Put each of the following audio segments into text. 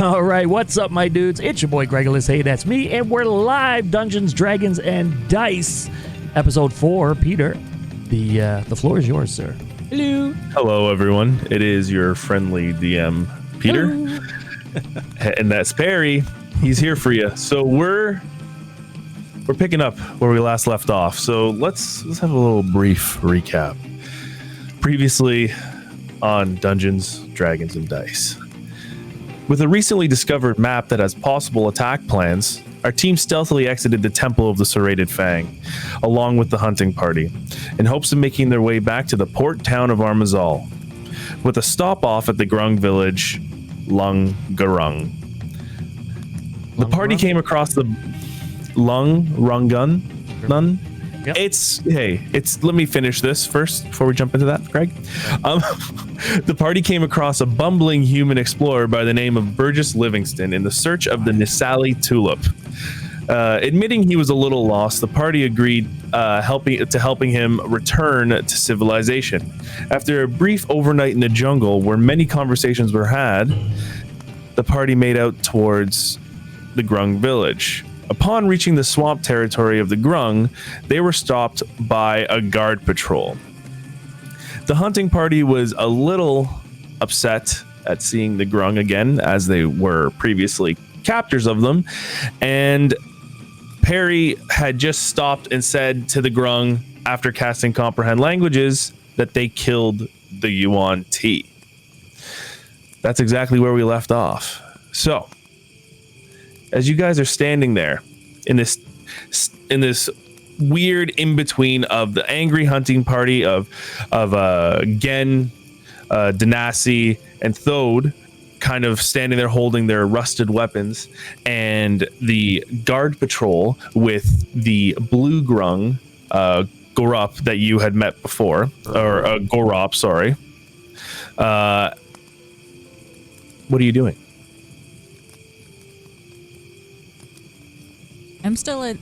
All right, what's up, my dudes? It's your boy Gregulus. Hey, that's me, and we're live Dungeons, Dragons, and Dice, episode 4. Peter, the floor is yours, sir. Hello. Hello, everyone. It is your friendly DM, Peter, and that's Perry. He's here for you. So we're picking up where we last left off. So let's have a little brief recap. Previously on Dungeons, Dragons, and Dice. With a recently discovered map that has possible attack plans, our team stealthily exited the Temple of the Serrated Fang, along with the hunting party, in hopes of making their way back to the port town of Armezal, with a stop-off at the Grung village, Dogorung. The party came across the Dogorung. Yep. Let me finish this first before we jump into that, Greg. The party came across a bumbling human explorer by the name of Burgess Livingston in the search of the Nisali Tulip. Admitting he was a little lost, the party agreed helping him return to civilization. After a brief overnight in the jungle where many conversations were had, the party made out towards the Grung village. Upon reaching the swamp territory of the Grung, they were stopped by a guard patrol. The hunting party was a little upset at seeing the Grung again, as they were previously captors of them, and Perry had just stopped and said to the Grung, after casting Comprehend Languages, that they killed the Yuan T. That's exactly where we left off. So, as you guys are standing there in this weird in between of the angry hunting party of Gen, Denasi, and Thode, kind of standing there holding their rusted weapons, and the guard patrol with the blue Grung, Gorup, that you had met before, or Gorop, sorry. What are you doing? I'm still a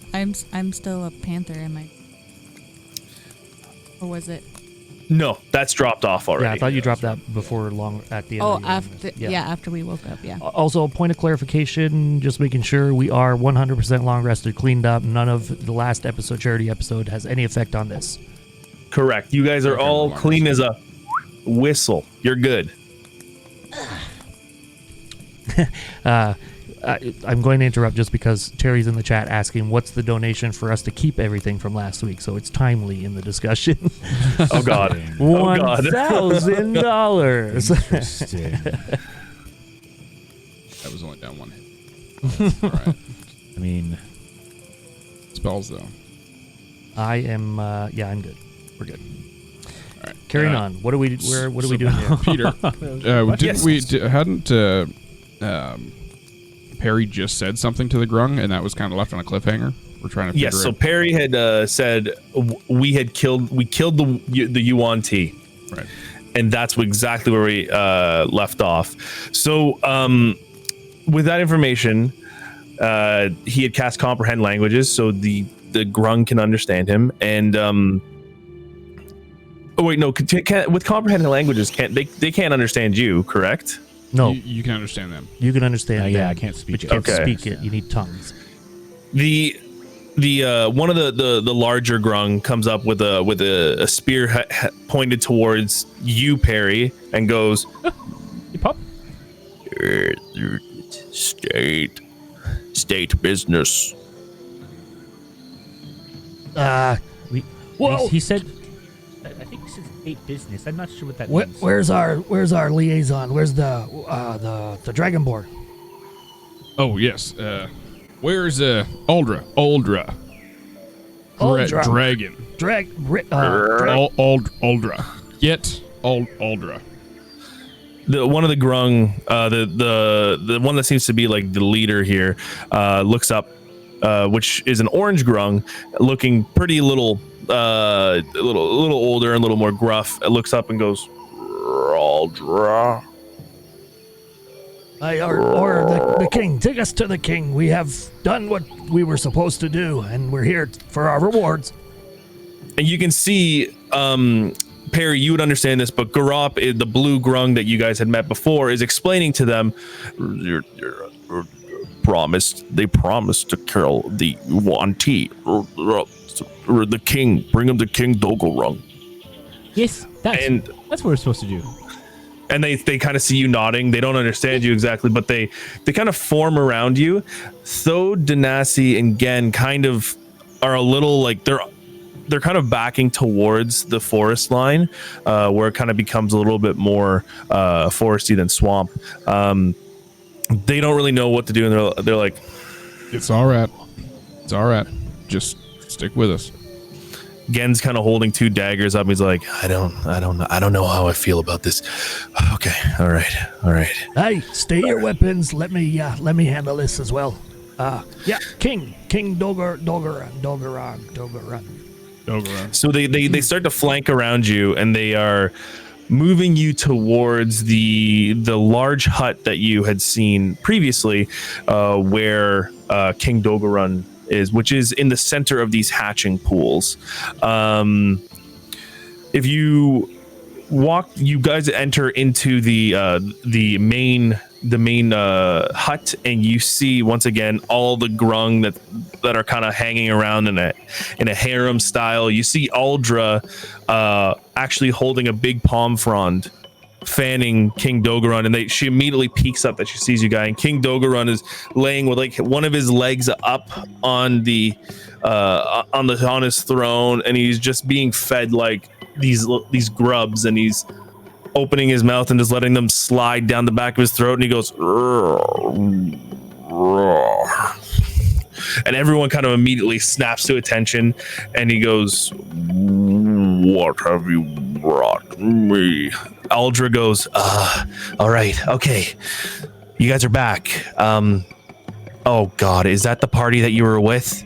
panther, am I? Or was it? No, that's dropped off already. Yeah, I thought you dropped that before long at the end. Oh, of the after after we woke up, yeah. Also, a point of clarification, just making sure we are 100% long rested, cleaned up. None of the last episode, charity episode, has any effect on this. Correct. You guys are all clean as a whistle. You're good. I'm going to interrupt just because Terry's in the chat asking what's the donation for us to keep everything from last week, so it's timely in the discussion. Oh God! $1,000. Interesting. That was only down one hit. All right. I mean, spells though. I am. I'm good. We're good. All right. Carrying on. What are we doing here, Peter? Hadn't Perry just said something to the Grung, and that was kind of left on a cliffhanger? We're trying to figure Yes, so Perry had said we killed the Yuan T. Right. And that's exactly where we left off. So with that information, he had cast Comprehend Languages, so the Grung can understand him. And with Comprehend Languages, they can't understand you, correct? No, you can understand them. You can understand. Them, yeah, I can't speak. But you can't speak it. You need tongues. The one of the larger Grung comes up with a spear pointed towards you, Perry, and goes, You pop. State business. He said. I think this is state business. I'm not sure what that means. Where's our liaison? Where's the Dragonborn? Oh yes. Where's Aldra? Aldra. Dragon. Aldra. Get Aldra. The one of the Grung, the one that seems to be like the leader here, looks up, which is an orange Grung, looking pretty little older and a little more gruff. It looks up and goes, Aldra. Or the king. Take us to the king. We have done what we were supposed to do, and we're here for our rewards. And you can see Perry, you would understand this, but Garop, the blue grung that you guys had met before, is explaining to them, they promised to kill the Yuan-Ti, or the king, bring him to King Dogorung. Yes, that's what we're supposed to do. And they kind of see you nodding. They don't understand you exactly, but they kind of form around you. Thode, Denasi, and Gen kind of are a little like they're kind of backing towards the forest line, where it kind of becomes a little bit more foresty than swamp. They don't really know what to do, and they're like, It's all right. It's all right. Just stick with us. Gen's kind of holding 2 daggers up. He's like, I don't know how I feel about this. Okay, all right. Hey, stay your weapons. Let me handle this as well. King Dogorung. So they start to flank around you, and they are moving you towards the large hut that you had seen previously, where King Dogorung is, which is in the center of these hatching pools. If you walk, you guys enter into the main hut, and you see once again all the grung that are kind of hanging around in a harem style. You see Aldra actually holding a big palm frond, fanning King Dogorung, and she immediately peeks up that she sees you guys. And King Dogorung is laying with like one of his legs up on on his throne, and he's just being fed like these grubs, and he's opening his mouth and just letting them slide down the back of his throat, and he goes, and everyone kind of immediately snaps to attention, and he goes, what have you brought me? Aldra goes, all right, okay, you guys are back. Oh God, is that the party that you were with?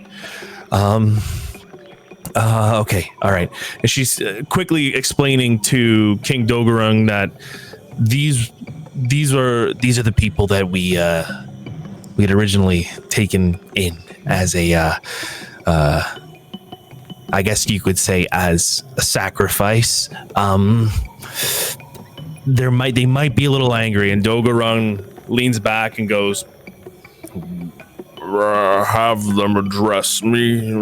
Okay, all right. And she's quickly explaining to King Dogorung that these are the people that we had originally taken in as a I guess you could say as a sacrifice. They might be a little angry, and Dogorung leans back and goes, have them address me.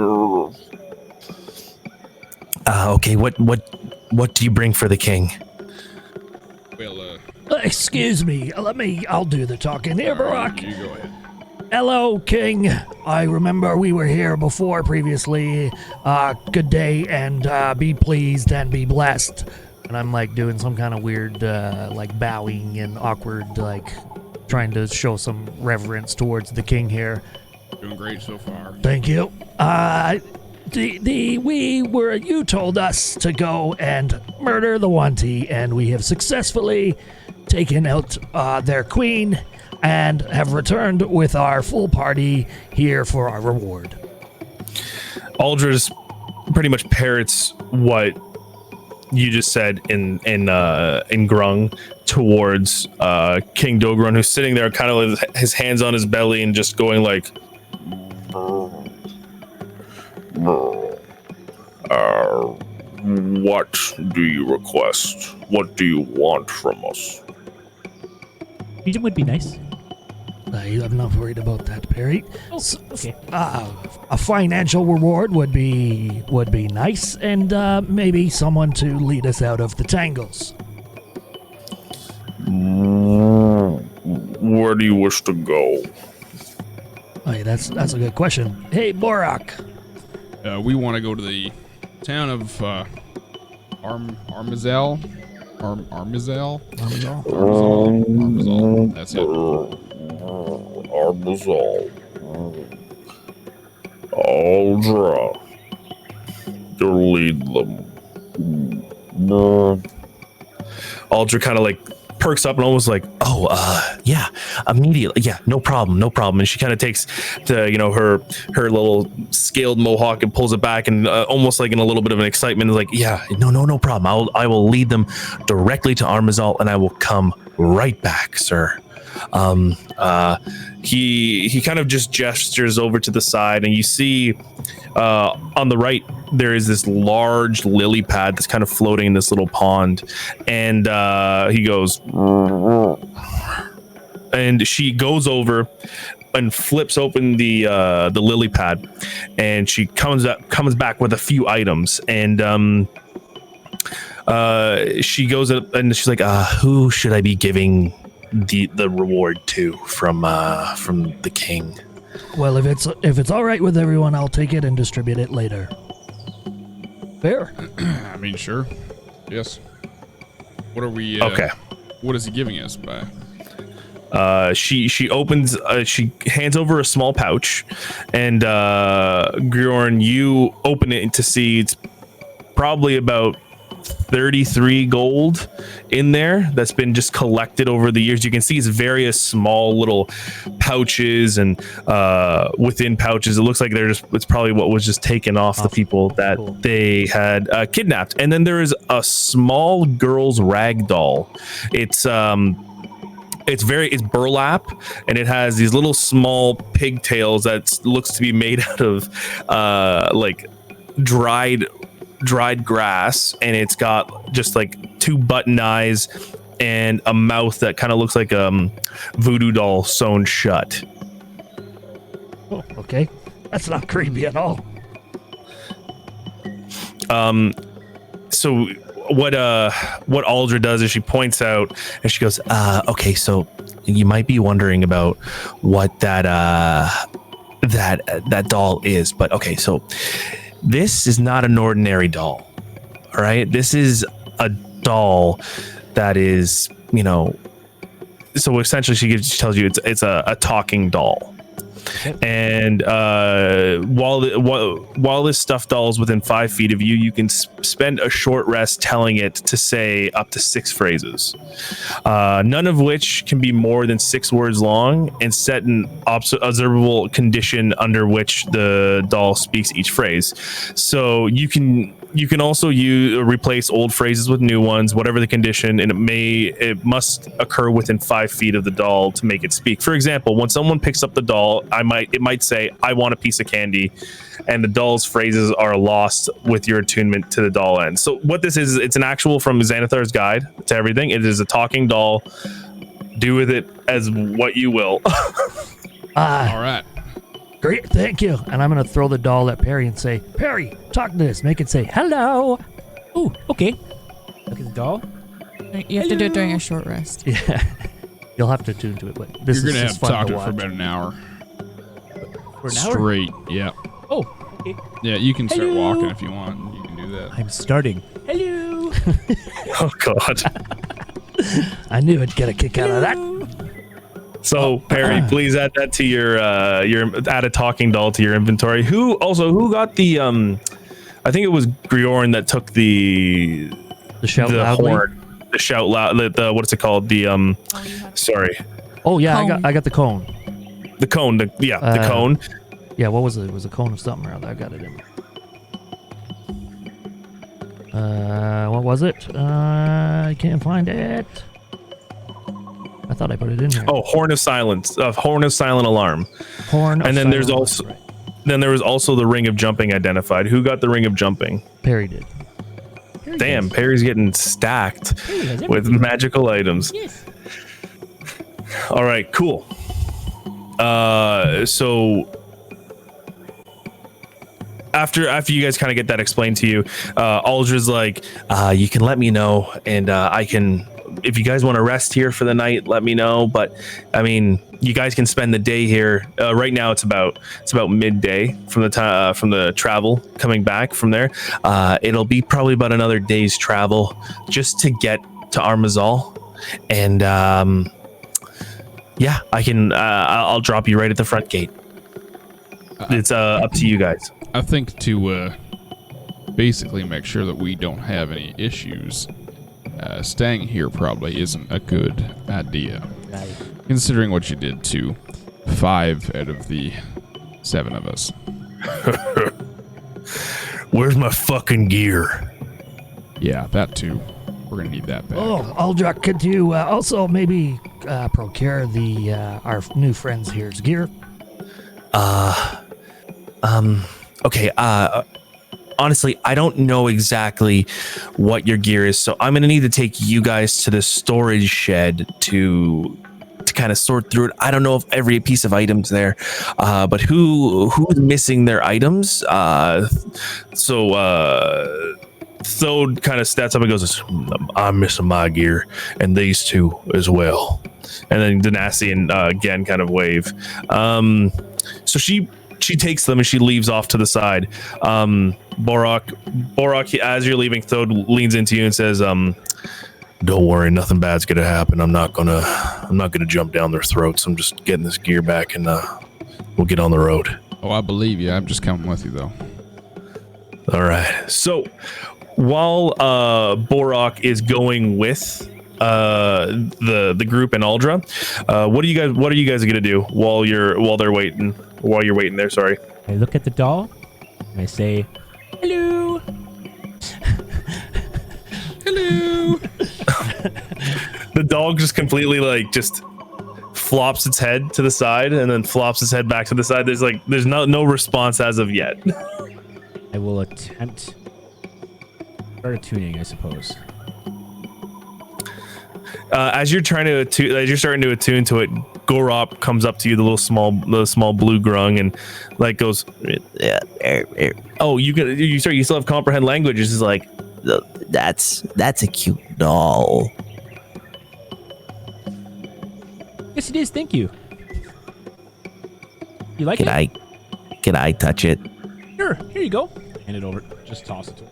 Okay, what do you bring for the king? Well, Excuse me. I'll do the talking here, Borok. you go ahead. Hello, King. I remember we were here before previously. Good day, and be pleased and be blessed. And I'm like doing some kind of weird, like bowing and awkward, like trying to show some reverence towards the king here. Doing great so far. Thank you. You told us to go and murder the Yuan-Ti, and we have successfully taken out their queen and have returned with our full party here for our reward. Aldra's pretty much parrots what you just said in Grung towards King Dogorung, who's sitting there kind of with his hands on his belly and just going like, what do you request? What do you want from us? Freedom would be nice. I'm not worried about that, Perry. Oh, okay. A financial reward would be nice, and maybe someone to lead us out of the tangles. Where do you wish to go? Hey, that's a good question. Hey, Borok. We want to go to the town of Armezal. Armezal. That's it. Armezal. Aldra. To lead them. Aldra kind of like perks up and almost like, yeah, immediately, yeah, no problem. And she kind of takes her little scaled mohawk and pulls it back, and almost like in a little bit of an excitement is like, yeah, no problem. I will lead them directly to Armezal, and I will come right back, sir. He kind of just gestures over to the side, and you see on the right there is this large lily pad that's kind of floating in this little pond, and he goes, and she goes over and flips open the lily pad, and she comes back with a few items, and she goes up and she's like, who should I be giving the reward to from the king? Well, if it's all right with everyone, I'll take it and distribute it later. Fair. I mean, sure. Yes. What are we? Okay. What is he giving us by? She opens. She hands over a small pouch, and Grjorn, you open it to see it's probably about 33 gold in there that's been just collected over the years. You can see it's various small little pouches, and within pouches it looks like it's probably what was just taken off the people that they had kidnapped. And then there is a small girl's rag doll. It's burlap, and it has these little small pigtails that looks to be made out of like dried grass, and it's got just like 2 button eyes and a mouth that kind of looks like a voodoo doll sewn shut. Oh, okay, that's not creepy at all. So what Aldra does is she points out and she goes, okay, so you might be wondering about what that doll is, but okay, so this is not an ordinary doll. All right, this is a doll that is, so essentially she tells you it's a talking doll. And while this stuffed doll is within 5 feet of you, you can spend a short rest telling it to say up to 6 phrases, none of which can be more than 6 words long, and set an observable condition under which the doll speaks each phrase. So you can also replace old phrases with new ones, whatever the condition, and it must occur within 5 feet of the doll to make it speak. For example, when someone picks up the doll, it might say, "I want a piece of candy," and the doll's phrases are lost with your attunement to the doll end. So what this is, it's an actual from Xanathar's Guide to Everything. It is a talking doll. Do with it as what you will. All right. Great, thank you. And I'm gonna throw the doll at Perry and say, "Perry, talk to this. Make it say hello." Oh, okay. Look at the doll. You have to do it during a short rest. Yeah, you'll have to tune to it, but this You're is gonna just have to fun talk to to it for watch. about an hour. For an hour? Straight. Yeah. Oh, okay. Yeah. You can start Hello. walking if you want. You can do that. I'm starting. Hello. Oh God. I knew I'd get a kick out of that. So Perry, please add that to your add a talking doll to your inventory. Who got the I think it was Grjorn that took the Shout loudly. horn, the shout loud, the what's it called? The sorry, Oh yeah, Cone. I got the cone. the cone. The cone. Yeah, what was it? It was a cone of something or other. I got it in there. What was it? I can't find it. I thought I put it in here. Oh, horn of silence. Horn of silent alarm. Horn. And then there's also Right. then there was also the ring of jumping identified. Who got the ring of jumping? Perry did. Damn, Perry's getting stacked Perry has with everything. magical items. Yes. All right, cool. So after you guys kind of get that explained to you, Aldra's like, you can let me know, and I can, if you guys want to rest here for the night, let me know. But I mean, you guys can spend the day here. Right now, it's about midday from the time from the travel coming back from there. It'll be probably about another day's travel just to get to Armezal, and yeah, I can. I'll drop you right at the front gate. It's up to you guys. I think to basically make sure that we don't have any issues, staying here probably isn't a good idea. Right. Considering what you did to 5 out of the 7 of us. Where's my fucking gear? Yeah, that too. We're gonna need that back. Oh, Aldrich, could you also maybe procure the our new friends here's gear? Okay. Honestly, I don't know exactly what your gear is, so I'm gonna need to take you guys to the storage shed to kind of sort through it. I don't know if every piece of items there, but who's missing their items? Thode kind of stats up and goes, I'm missing my gear, and these two as well. And then Danassian again kind of wave. So she takes them and she leaves off to the side. Borok, as you're leaving, Thode leans into you and says, don't worry, nothing bad's gonna happen. I'm not gonna jump down their throats. I'm just getting this gear back, and we'll get on the road. Oh, I believe you. I'm just coming with you, though. All right. So while Borok is going with the group and Aldra, what are you guys gonna do while you're waiting there? Sorry. I look at the doll and I say, hello. Hello. The dog just completely just flops its head to the side and then flops its head back to the side. There's no response as of yet. I will attempt start attuning, I suppose. As you're starting to attune to it, Gorop comes up to you, the small blue grung, and goes, oh, you still have comprehend languages. Is like, that's a cute doll. Yes, it is. Thank you. You like it? Can I touch it? Sure. Here you go. Hand it over. Just toss it to him.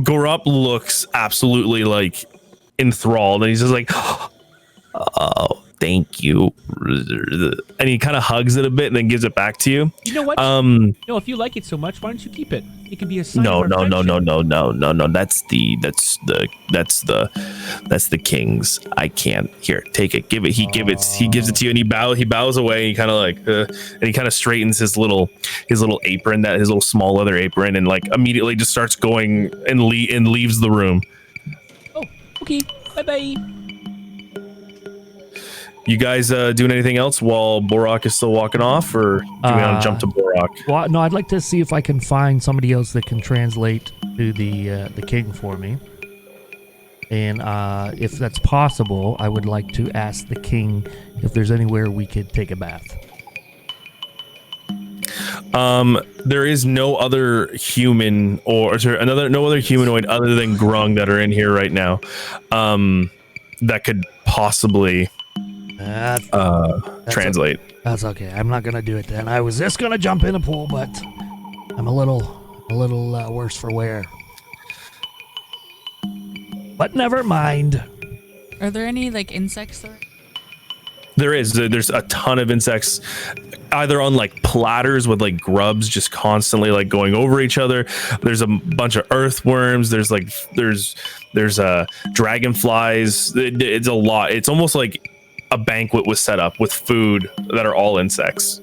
Gorop looks absolutely enthralled, and he's just like, oh, thank you, and he kind of hugs it a bit and then gives it back to you. You know what? No, if you like it so much, why don't you keep it? It could be a sign of our friendship. No. That's the king's. I can't. Here, take it. Give it. He gives it to you, and he bows away. He kind of and he kind of straightens his little apron, his little small leather apron, and immediately just starts going and leaves the room. Oh, okay. Bye. You guys doing anything else while Borok is still walking off, or do we want to jump to Borok? Well, no, I'd like to see if I can find somebody else that can translate to the king for me. And if that's possible, I would like to ask the king if there's anywhere we could take a bath. There is no other human no other humanoid other than Grung that are in here right now. That could possibly translate. That's okay. I'm not gonna do it then. I was just gonna jump in a pool, but I'm a little worse for wear. But never mind. Are there any insects there? There's a ton of insects, either on platters with grubs just constantly going over each other. There's a bunch of earthworms. There's dragonflies. It's a lot. It's almost like a banquet was set up with food that are all insects.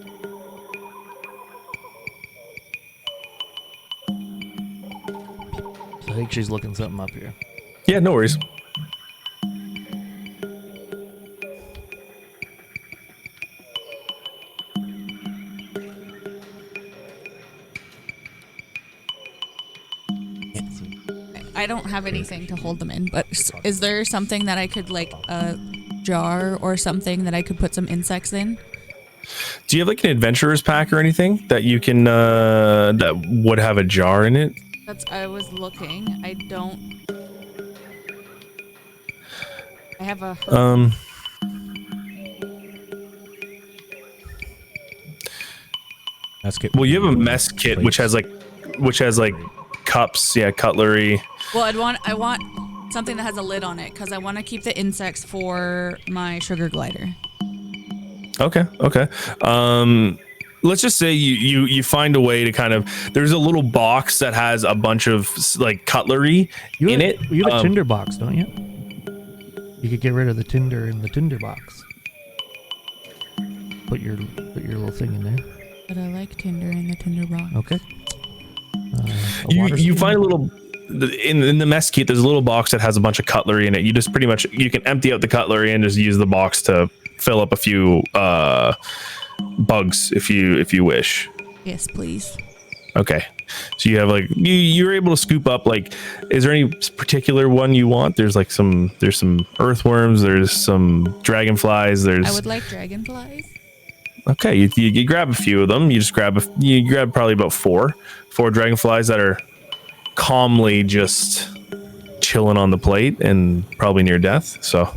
I think she's looking something up here. Yeah, no worries. I don't have anything to hold them in, but is there something that I could a jar or something that I could put some insects in? Do you have an adventurer's pack or anything that you can that would have a jar in it? I was looking. I don't. I have a. Mess kit. Well, you have a mess kit which has cups, cutlery. Well, I want something that has a lid on it because I want to keep the insects for my sugar glider. Okay. Let's just say you find a way to there's a little box that has a bunch of cutlery in it. You have a tinder box, don't you? You could get rid of the tinder in the tinder box. Put your little thing in there. But I like tinder in the tinder box. Okay. You find a little in the mess kit, there's a little box that has a bunch of cutlery in it. You just pretty much, you can empty out the cutlery and just use the box to fill up a few bugs if you wish. Yes, please. Okay, so you have like you're able to scoop up, like, is there any particular one you want? There's some earthworms, there's some dragonflies, I would like dragonflies. Okay, you grab a few of them. You just grab probably about four dragonflies that are calmly just chilling on the plate and probably near death. So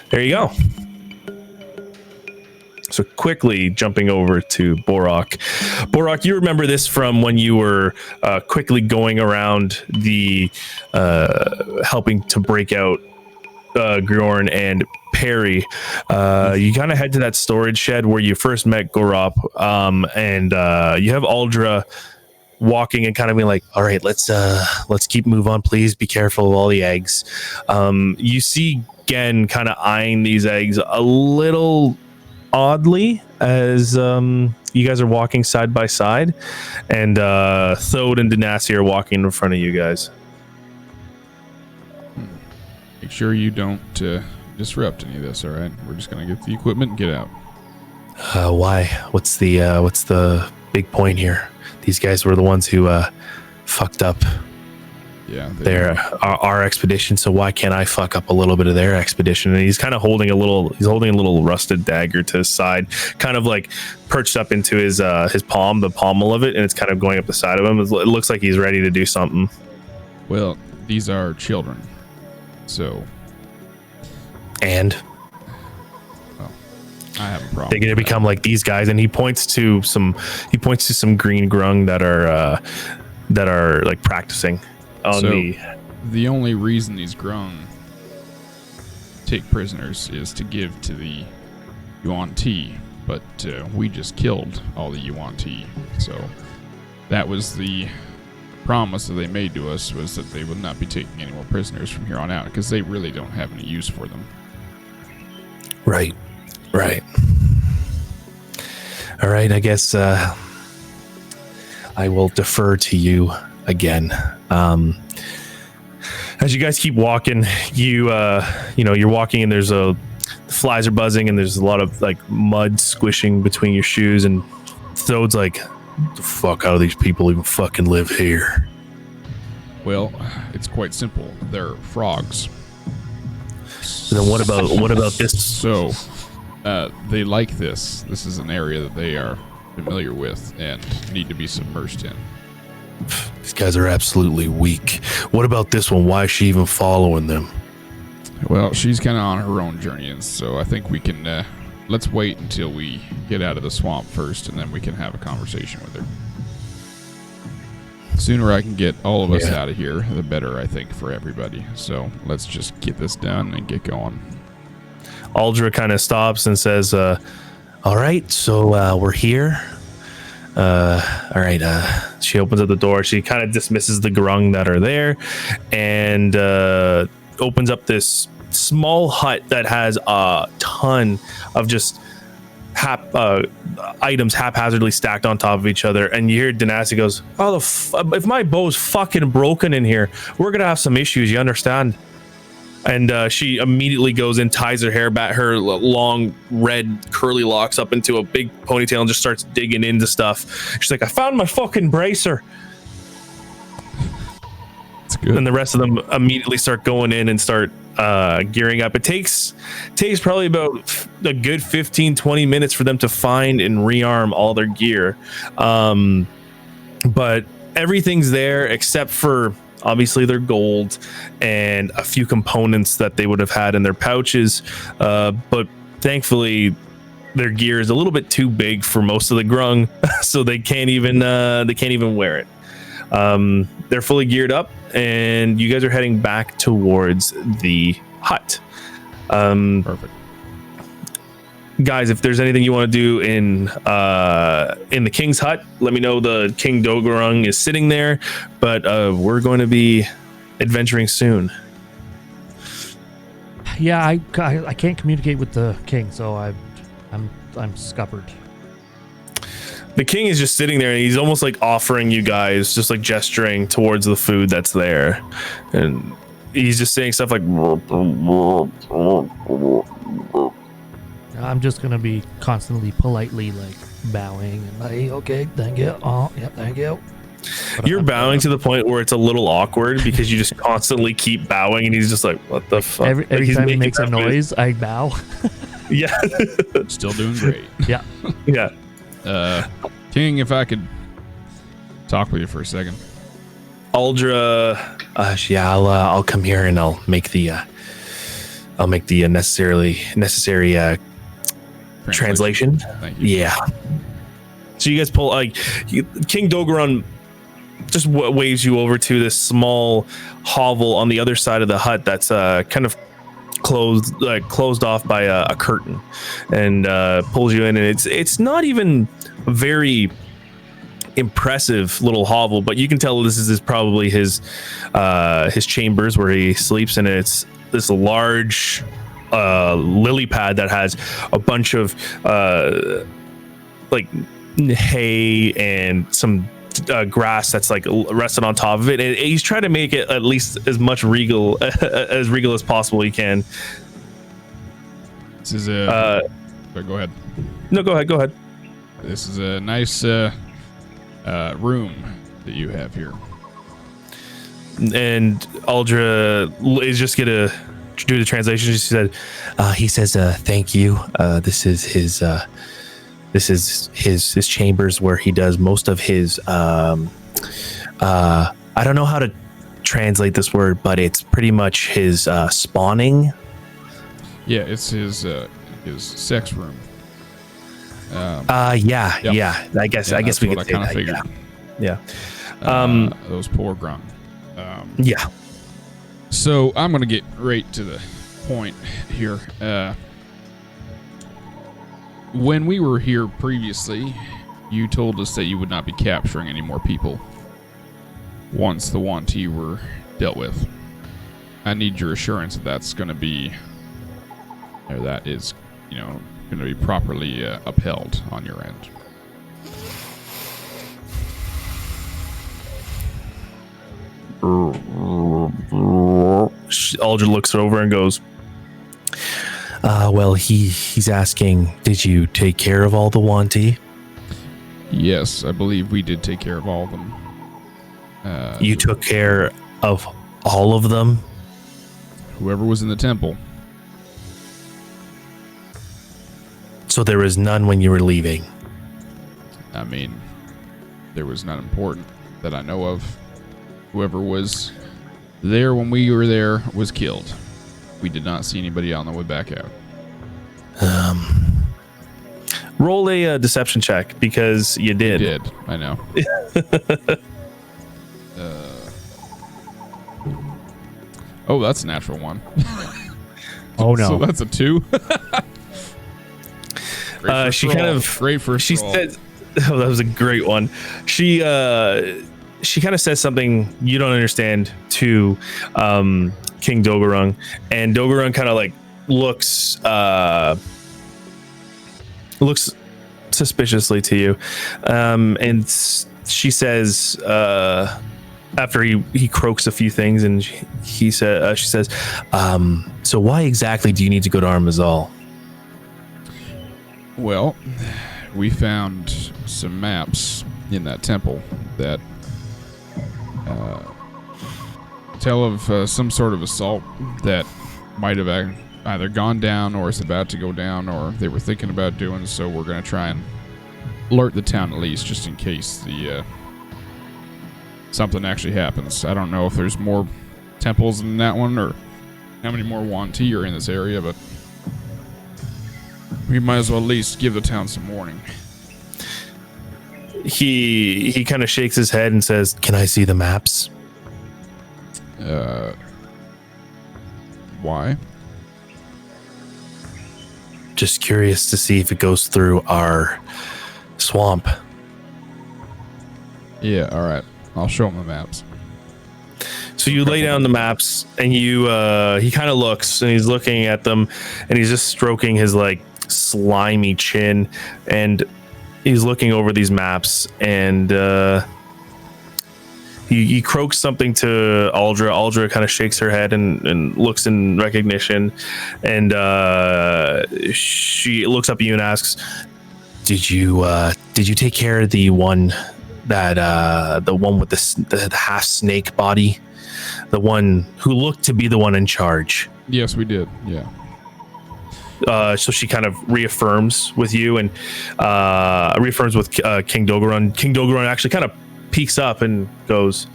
there you go. So quickly jumping over to Borok. Borok, you remember this from when you were quickly going around the helping to break out Grjorn and Perry. You kind of head to that storage shed where you first met Gorop, and you have Aldra walking and kind of being like, all right, let's keep move on, please be careful of all the eggs. You see Gen kind of eyeing these eggs a little oddly as you guys are walking side by side, and Thode and Denasi are walking in front of you guys. Make sure you don't disrupt any of this, all right? We're just going to get the equipment and get out. Why? What's the big point here? These guys were the ones who fucked up our expedition, so why can't I fuck up a little bit of their expedition? And he's kind of holding a little rusted dagger to his side, kind of like perched up into his palm, the pommel of it, and it's kind of going up the side of him. It looks like he's ready to do something. Well, these are children, so and I have a problem. They're gonna become like these guys, and he points to some green grung that are like practicing on the only reason these grung take prisoners is to give to the Yuan-Ti, but we just killed all the Yuan-Ti, so that was the promise that they made to us, was that they would not be taking any more prisoners from here on out, because they really don't have any use for them. Right. All right, I guess I will defer to you again. As you guys keep walking, you're walking, and the flies are buzzing, and there's a lot of like mud squishing between your shoes, and Thode's like, the fuck, how do these people even fucking live here? Well, it's quite simple. They're frogs. Then what about this? So, they like this. This is an area that they are familiar with and need to be submersed in. These guys are absolutely weak. What about this one? Why is she even following them? Well, she's kind of on her own journey, and so I think we can, let's wait until we get out of the swamp first, and then we can have a conversation with her. The sooner I can get all of us out of here, the better, I think, for everybody. So let's just get this done and get going. Aldra kind of stops and says, all right, so we're here. All right, she opens up the door. She kind of dismisses the grung that are there, and opens up this small hut that has a ton of just items haphazardly stacked on top of each other. And you hear Denasi goes, oh, if my bow's fucking broken in here, we're gonna have some issues, you understand? And she immediately goes and ties her hair back, her long red curly locks up into a big ponytail, and just starts digging into stuff. She's like, I found my fucking bracer. It's good. And the rest of them immediately start going in and start gearing up. It takes probably about a good 15-20 minutes for them to find and rearm all their gear. But everything's there except for obviously their gold and a few components that they would have had in their pouches. But thankfully their gear is a little bit too big for most of the grung, so they can't even wear it. They're fully geared up, and you guys are heading back towards the hut. Perfect. Guys, if there's anything you want to do in the king's hut, let me know. The King Dogorung is sitting there, but we're going to be adventuring soon. Yeah, I can't communicate with the king, so I'm scuppered. The king is just sitting there, and he's almost like offering you guys, just like gesturing towards the food that's there, and he's just saying stuff like. I'm just gonna be constantly politely like bowing and like, okay, thank you. Oh, yeah, thank you. But You're bowing to the point where it's a little awkward because you just constantly keep bowing, and he's just like, "What the fuck?" Every Like, he's time he making makes a that noise, I bow. face. Yeah, Still doing great. Yeah. yeah. King, if I could talk with you for a second. Aldra, Yeah, I'll come here and I'll make the necessary translation. Thank you. Yeah. so you guys pull King Dogorung just waves you over to this small hovel on the other side of the hut that's kind of closed off by a curtain, and pulls you in, and it's not even very impressive little hovel, but you can tell this is probably his chambers where he sleeps, and it's this large lily pad that has a bunch of like hay and some grass that's like rested on top of it, and he's trying to make it at least as much regal as possible he can. This is a. Go ahead. No, go ahead. This is a nice room that you have here. And Aldra is just gonna do the translation. She said, He says, "Thank you. This is his chambers where he does most of his. I don't know how to translate this word, but it's pretty much his spawning. Yeah, it's his sex room. Yeah. I guess we could say kind of that. figured. Yeah. Those poor Grung. Yeah. So I'm gonna get right to the point here. When we were here previously, you told us that you would not be capturing any more people once the Yuan-ti were dealt with. I need your assurance that that's going to be, or that is, going to be properly upheld on your end. Aldra looks over and goes, Well, he's asking, did you take care of all the Yuan-ti? Yes, I believe we did take care of all of them. You took care of all of them? Whoever was in the temple. So there was none when you were leaving? I mean, there was none important that I know of. Whoever was there when we were there was killed. We did not see anybody on the way back out. roll a deception check because you did. You did, I know. Oh, that's a natural one. Oh no. So that's a 2. She kind of great first she roll. said, oh, that was a great one. She kind of says something you don't understand to King Dogorung, and Dogorung kind of like looks suspiciously to you, and she says, after he croaks a few things, and she says, so why exactly do you need to go to Armezal? Well, we found some maps in that temple that tell of some sort of assault that might have either gone down or is about to go down, or they were thinking about doing. So we're going to try and alert the town at least, just in case the something actually happens. I don't know if there's more temples in that one or how many more Yuan-ti are in this area, but we might as well at least give the town some warning. He kind of shakes his head and says, Can I see the maps? Why? Just curious to see if it goes through our swamp. Yeah, all right. I'll show him the maps. so you lay down the maps, and you he kind of looks, and he's looking at them, and he's just stroking his like slimy chin, and he's looking over these maps, and he croaks something to Aldra. Aldra kind of shakes her head and looks in recognition, and she looks up at you and asks, Did you take care of the one that the one with the half snake body, the one who looked to be the one in charge? Yes, we did. Yeah. So she kind of reaffirms with you and reaffirms with King Dogorung. King Dogorung actually kind of peeks up and goes,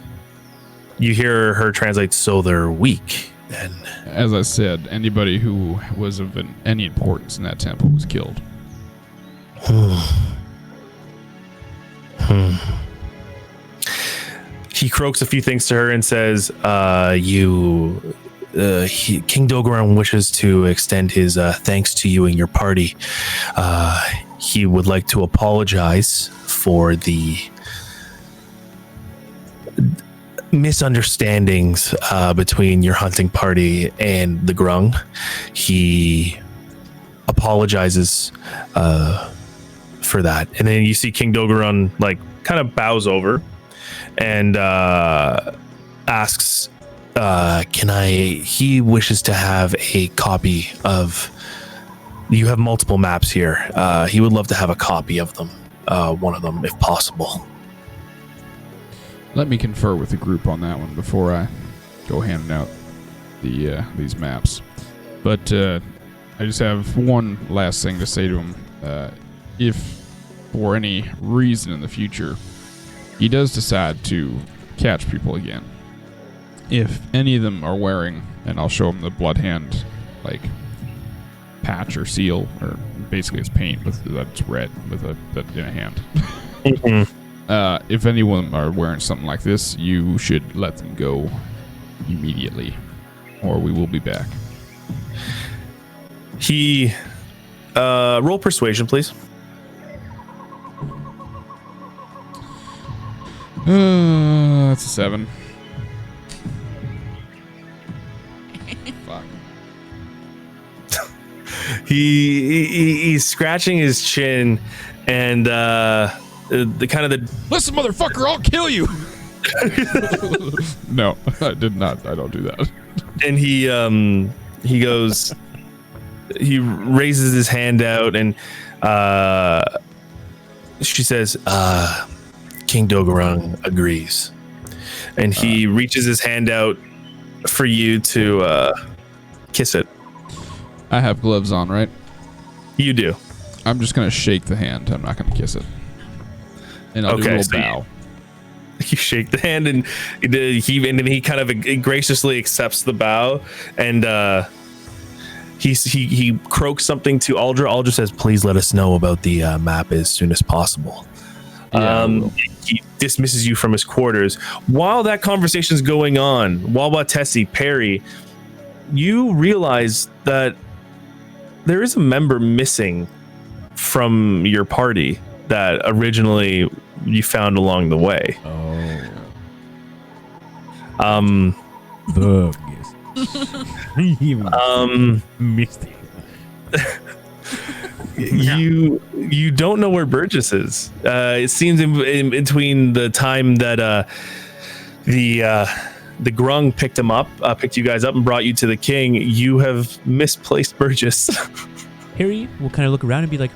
you hear her translate, so they're weak. And as I said, anybody who was of any importance in that temple was killed. He croaks a few things to her and says, King Dogorung wishes to extend his thanks to you and your party. He would like to apologize for the misunderstandings between your hunting party and the Grung. He apologizes for that. And then you see King Dogorung like kind of bows over and asks, he wishes to have a copy of, you have multiple maps here. He would love to have a copy of them, one of them if possible. Let me confer with the group on that one before I go handing out these maps. But I just have one last thing to say to him. If for any reason in the future he does decide to catch people again, if any of them are wearing, and I'll show him the blood hand, like patch or seal, or basically it's paint with that's red with that in a hand. Mm-hmm. If anyone are wearing something like this, you should let them go immediately, or we will be back. He roll persuasion, please. That's a 7. Fuck. He's scratching his chin, and the kind of the Listen, motherfucker, I'll kill you. No, I did not. I don't do that. and he goes, he raises his hand out, and she says, King Dogorung agrees, and he reaches his hand out for you to kiss it. I have gloves on, right? You do. I'm just gonna shake the hand. I'm not gonna kiss it. And I'll do a little bow. You shake the hand, and he kind of graciously accepts the bow, and he croaks something to Aldra. Aldra says, "Please let us know about the map as soon as possible." Yeah, he dismisses you from his quarters. While that conversation is going on, Waawaatesi, Perry, you realize that there is a member missing from your party that originally you found along the way. Burgess. Missed it. You don't know where Burgess is. It seems in between the time that the Grung picked you guys up and brought you to the king, you have misplaced Burgess. Harry will kind of look around and be like,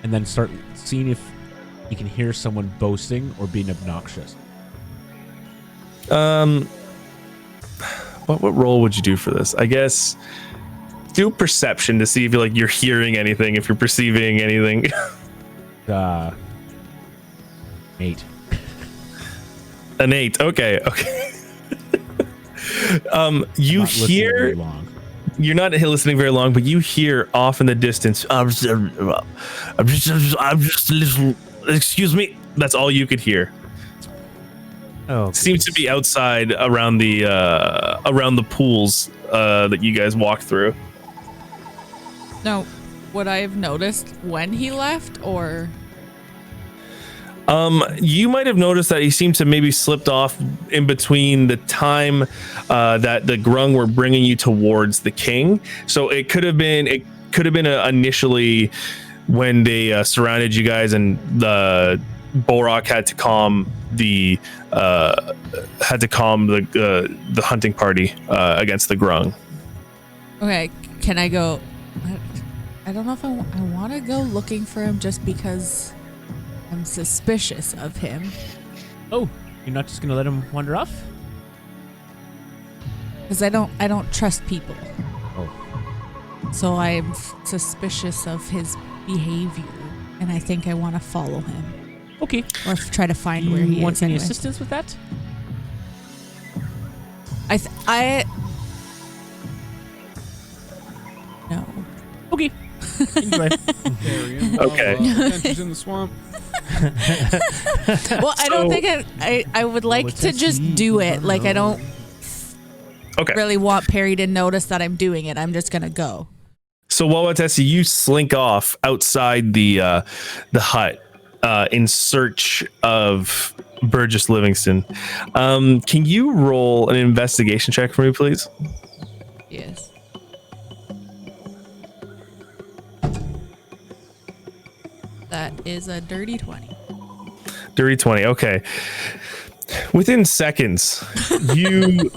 and then start seeing if he can hear someone boasting or being obnoxious. What role would you do for this? I guess do perception to see if you're hearing anything, if you're perceiving anything. 8. An 8. Okay. You hear. You're not listening very long, but you hear off in the distance. I'm just a little. Excuse me. That's all you could hear. Oh, Seems to be outside around the pools that you guys walked through. Now, would I have noticed when he left, or? You might have noticed that he seemed to maybe slipped off in between the time that the Grung were bringing you towards the king. So it could have been initially when they surrounded you guys, and the Borok had to calm the hunting party against the Grung. Okay, can I go? I don't know if I want to go looking for him just because I'm suspicious of him. Oh, you're not just gonna let him wander off? Because I don't trust people. Oh. So I'm suspicious of his behavior, and I think I want to follow him. Okay. Or try to find where he is. Want any anyway. assistance with that? No. Okay. Anyway. Okay. Adventures in the swamp. Well, I don't think I would like to just do it. Like, I don't really want Perry to notice that I'm doing it. I'm just gonna go. So Waawaatesi, you slink off outside the hut in search of Burgess Livingston. Can you roll an investigation check for me, please? Yes. That is a dirty 20. Dirty 20. Okay. Within seconds, you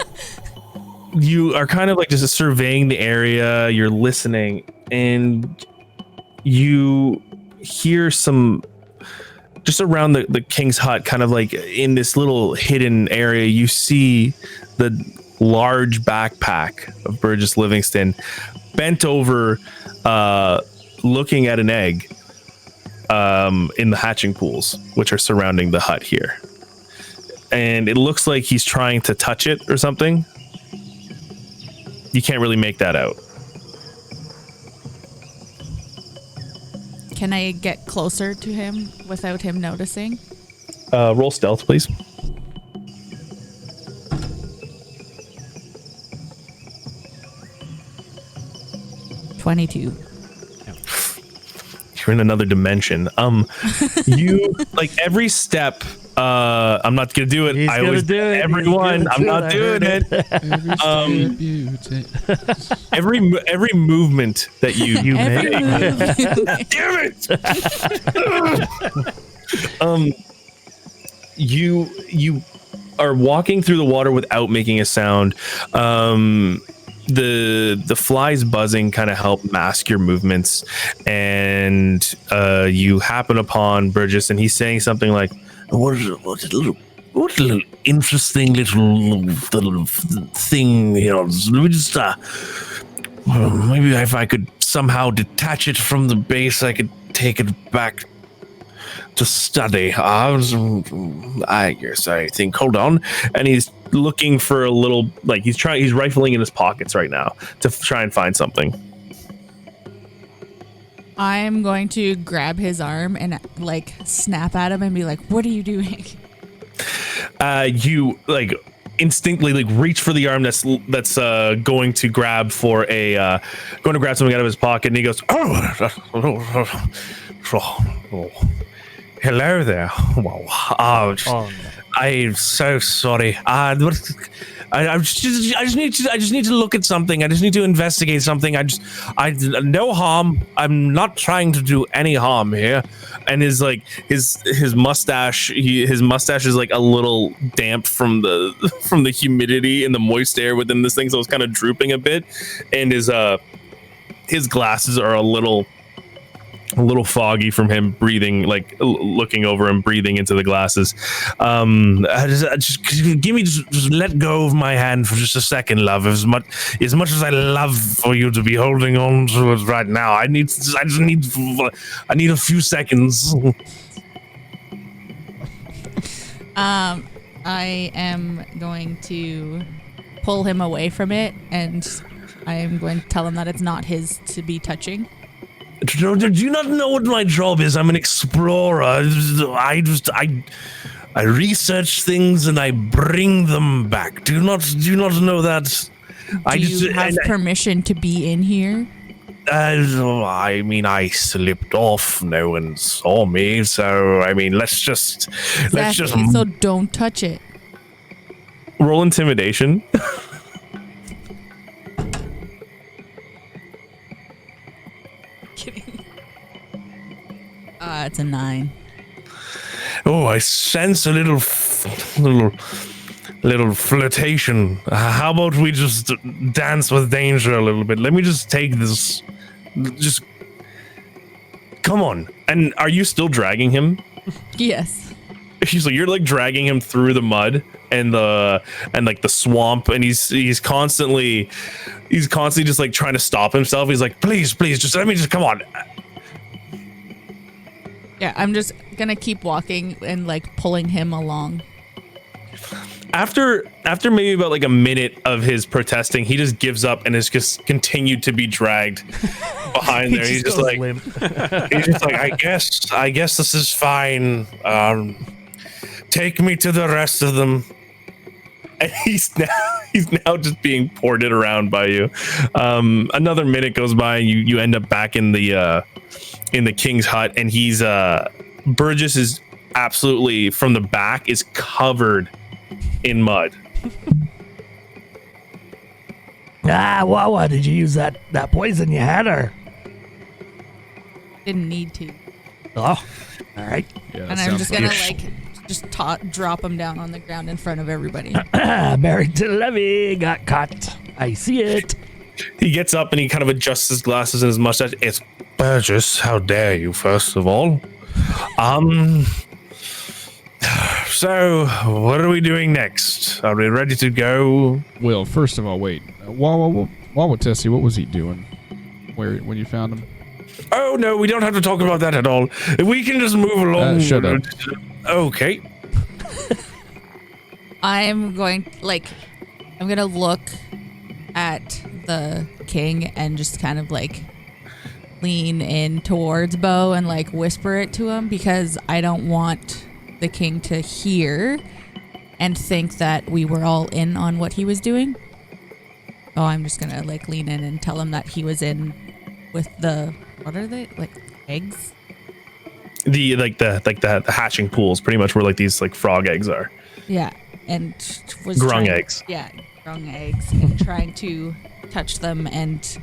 are kind of like just surveying the area. You're listening, and you hear some just around the king's hut, kind of like in this little hidden area. You see the large backpack of Burgess Livingston bent over, looking at an egg. In the hatching pools, which are surrounding the hut here. And it looks like he's trying to touch it or something. You can't really make that out. Can I get closer to him without him noticing? Roll stealth, please. $22. You're in another dimension. You like every step. I'm not gonna do it. He's I gonna always do it. everyone. I'm not doing it. Every movement that you Every make. move. Damn it! You are walking through the water without making a sound. The flies buzzing kind of help mask your movements, and you happen upon Burgess, and he's saying something like, "What a little interesting little thing here. Let me just maybe if I could somehow detach it from the base, I could take it back to study. I guess I think. Hold on." And he's looking for a little, like he's rifling in his pockets right now to try and find something. I'm going to grab his arm and like snap at him and be like, "What are you doing?" You like instinctively like reach for the arm that's going to grab something out of his pocket, and he goes, "Oh, hello there. Wow. I'm so sorry. I just need to look at something. I just need to investigate something. No harm. I'm not trying to do any harm here." And his mustache, his mustache is like a little damp from the humidity and the moist air within this thing, so it's kind of drooping a bit. And his glasses are a little foggy from him breathing, like looking over and breathing into the glasses. Just let go of my hand for just a second, love. As much as I love for you to be holding on to it right now, I need a few seconds. I am going to pull him away from it, and I am going to tell him that it's not his to be touching. Do you not know what my job is? I'm an explorer. I research things and I bring them back. Do you not know that? Do you have permission to be in here? I mean, I slipped off. No one saw me, so I mean, let's just So don't touch it. roll intimidation. Kidding. It's a 9. Oh, I sense a little flirtation. How about we just dance with danger a little bit? Let me just take this. Just come on. And are you still dragging him? Yes. So you're like dragging him through the mud and like the swamp, and he's constantly just like trying to stop himself. He's like, please, just let me just come on. Yeah, I'm just gonna keep walking and like pulling him along. After maybe about like a minute of his protesting, he just gives up and has just continued to be dragged behind there. He's just like, I guess this is fine. Take me to the rest of them. And he's now just being ported around by you. Another minute goes by, and you end up back in the king's hut, and he's Burgess is absolutely from the back is covered in mud. Wawa, did you use that poison you had, or? Didn't need to. Oh, all right. Yeah, And I'm just gonna drop him down on the ground in front of everybody. Married to Levy got caught. I see it. He gets up and he kind of adjusts his glasses and his mustache. It's Burgess, how dare you, first of all. So, what are we doing next? Are we ready to go? Well, first of all, wait. Waawaatesi, what was he doing? When you found him? Oh, no, we don't have to talk about that at all. We can just move along. Shut up. Okay. I'm gonna look at the king and just kind of like lean in towards Bo and like whisper it to him, because I don't want the king to hear and think that we were all in on what he was doing. Oh, I'm just gonna like lean in and tell him that he was in with the, what are they, like eggs? The hatching pools, pretty much where like these like frog eggs are. Yeah, and was Grung eggs. Yeah, Grung eggs, and trying to touch them and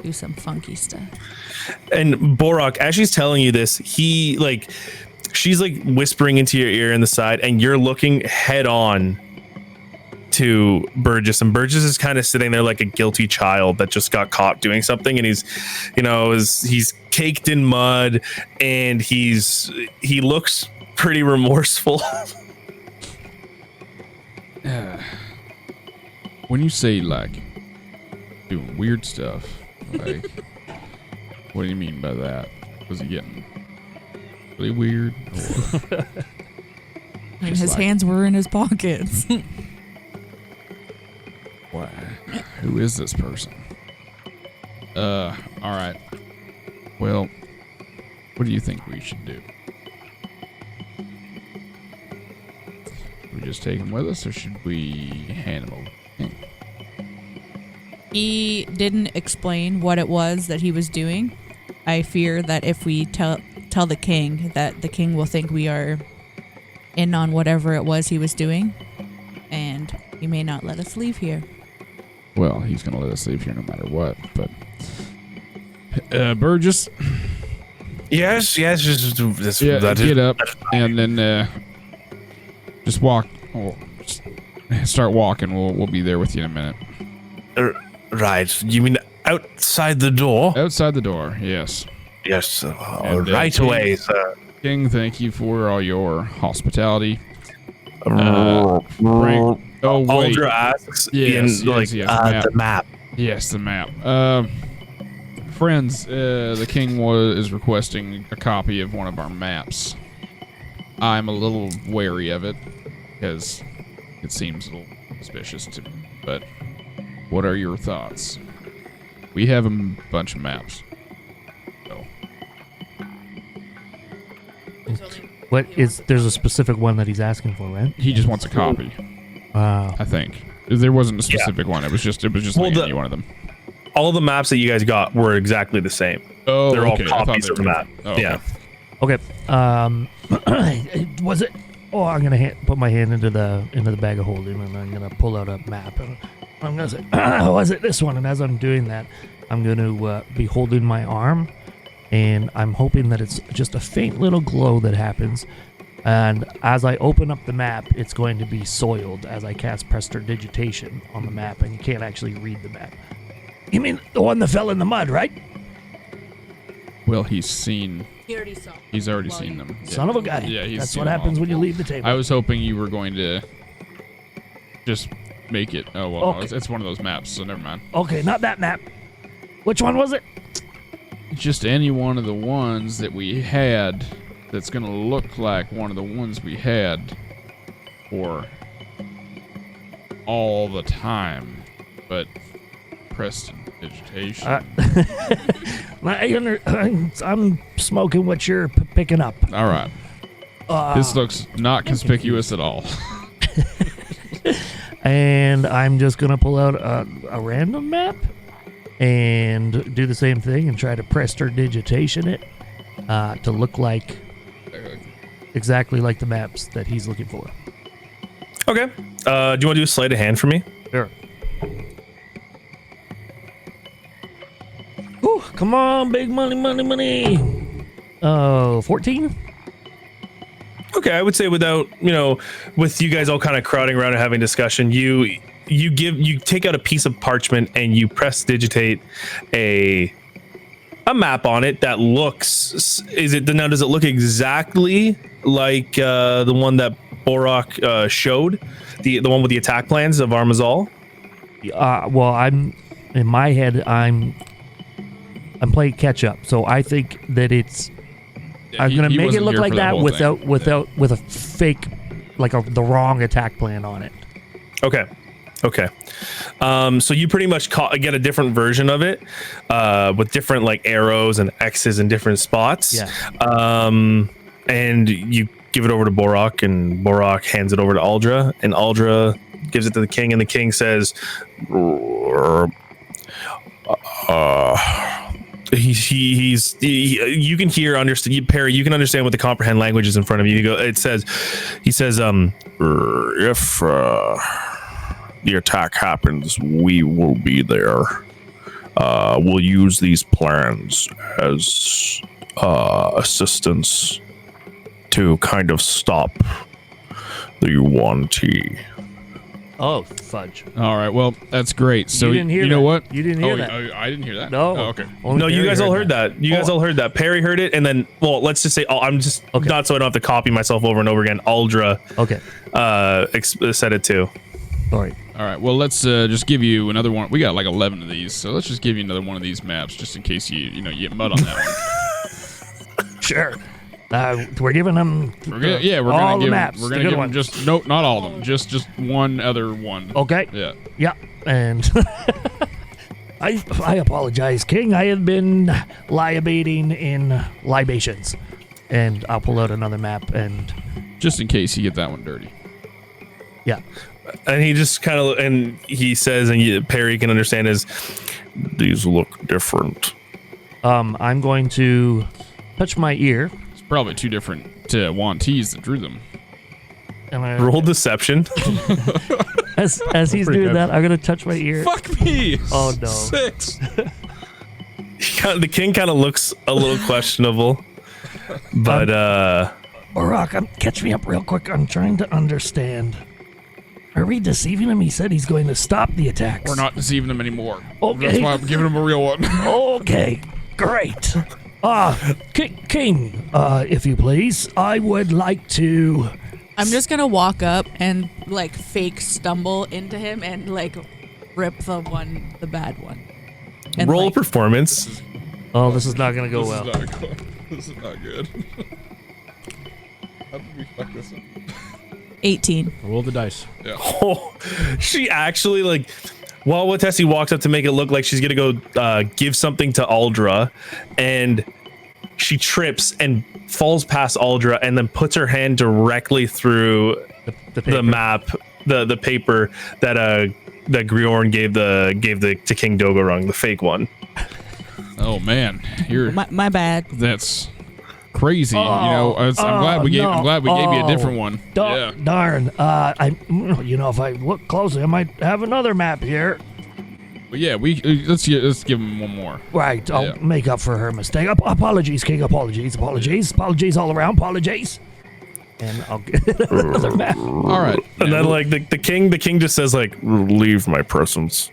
do some funky stuff. And Borok, as she's telling you this, she's like whispering into your ear in the side, and you're looking head on to Burgess, and Burgess is kind of sitting there like a guilty child that just got caught doing something, and he's caked in mud, and he looks pretty remorseful. When you say like doing weird stuff, like what do you mean by that? Was he getting really weird? Or I mean, his hands were in his pockets. what? Who is this person? All right. Well, what do you think we should do? Should we just take him with us, or should we hand him over? He didn't explain what it was that he was doing. I fear that if we tell the king, that the king will think we are in on whatever it was he was doing, and he may not let us leave here. Well, he's gonna let us leave here no matter what. But Burgess, yes, just get up and then just walk. Just start walking. We'll be there with you in a minute. Right. You mean outside the door? Outside the door, yes. Yes. Right King, away, sir. King, thank you for all your hospitality. Aldra asks yes, the map. Yes, the map. Friends, the king is requesting a copy of one of our maps. I'm a little wary of it because it seems a little suspicious to me, but what are your thoughts? We have a bunch of maps. So. There's a specific one that he's asking for, right? He just wants a copy. I think. There wasn't a specific one. It was just any one of them. All the maps that you guys got were exactly the same. Oh, they're okay. all copies of the map. Oh, okay. Yeah. Okay. Was it? Oh, I'm gonna put my hand into the bag of holding, and I'm gonna pull out a map, and I'm gonna say, "Was it this one?" And as I'm doing that, I'm gonna be holding my arm, and I'm hoping that it's just a faint little glow that happens. And as I open up the map, it's going to be soiled as I cast prestidigitation on the map, and you can't actually read the map. You mean the one that fell in the mud, right? Well, he's already seen them. Yeah. Son of a guy. Yeah, That's seen what them happens all. when you leave the table. I was hoping you were going to just make it. Oh, well, Okay. no, it's one of those maps, so never mind. Okay, not that map. Which one was it? Just any one of the ones that we had that's going to look like one of the ones we had for all the time, but prestidigitation. I'm smoking what you're picking up. All right. This looks not conspicuous at all. And I'm just going to pull out a random map and do the same thing and try to prestidigitation it to look like exactly like the maps that he's looking for. Okay. Do you want to do a sleight of hand for me? Sure. Ooh, come on, big money. 14? Okay, I would say without, with you guys all kind of crowding around and having discussion, you take out a piece of parchment and you prestidigitate a map on it that looks, does it look exactly like the one that Borok showed, the one with the attack plans of Armezal? Well, I'm in my head, I'm playing catch up, so I think that it's I'm gonna make it look like that with a fake, like the wrong attack plan on it. Okay. So you pretty much get a different version of it, with different like arrows and X's in different spots. Yeah. And you give it over to Borok, and Borok hands it over to Aldra, and Aldra gives it to the king, and the king says, you can hear, understand, Perry, you can understand what the comprehend language is in front of you. He says, if the attack happens, we will be there. We'll use these plans as assistance to kind of stop the 1T. Oh, fudge. All right, well, that's great. So You didn't hear you know that. what? You didn't hear that. I didn't hear that. No. Oh, okay. Only No, you Perry guys all heard that. You guys Oh. all heard that. Perry heard it, and then, well, let's just say, I'm just Okay. not so I don't have to copy myself over and over again. Aldra Okay. said it too. All right. All right. Well, let's just give you another one. We got like 11 of these, so let's just give you another one of these maps, just in case you get mud on that one. Sure. We're giving them We're gonna give maps. We're the gonna good give them ones. just not all of them. Just one other one. Okay. Yeah. Yeah. And I apologize, King. I have been libating in libations, and I'll pull out another map and Just in case you get that one dirty. yeah. And he just kind of, and he says, and Perry can understand, is these look different. I'm going to touch my ear, It's probably two different wantees that drew them. and I, Roll deception. as he's pretty doing good. that, I'm gonna touch my ear. Fuck me. Oh, no. 6. The king kind of looks a little questionable, but Borok, catch me up real quick. I'm trying to understand. Are we deceiving him? He said he's going to stop the attacks. We're not deceiving them anymore. Okay. That's why I'm giving them a real one. Okay, great. King, if you please, I would like to. I'm just gonna walk up and like fake stumble into him and like rip the bad one. And, roll like, performance. Oh, this is not gonna go This well. is not good. This is not good. How did we fuck this up? 18. Roll the dice. Oh, she actually, like, Waawaatesi walks up to make it look like she's gonna go give something to Aldra, and she trips and falls past Aldra, and then puts her hand directly through The the map, the paper that that Grjorn gave to King Dogorung, the fake one. Oh man, you're My bad. that's crazy. I'm glad we gave you a different one. Yeah. Darn. If I look closely, I might have another map here. But yeah, let's give him one more. Right, I'll Yeah. make up for her mistake. Apologies, King. Apologies all around. Apologies. And I'll get another map. All right. And then like the king just says like, leave my presence.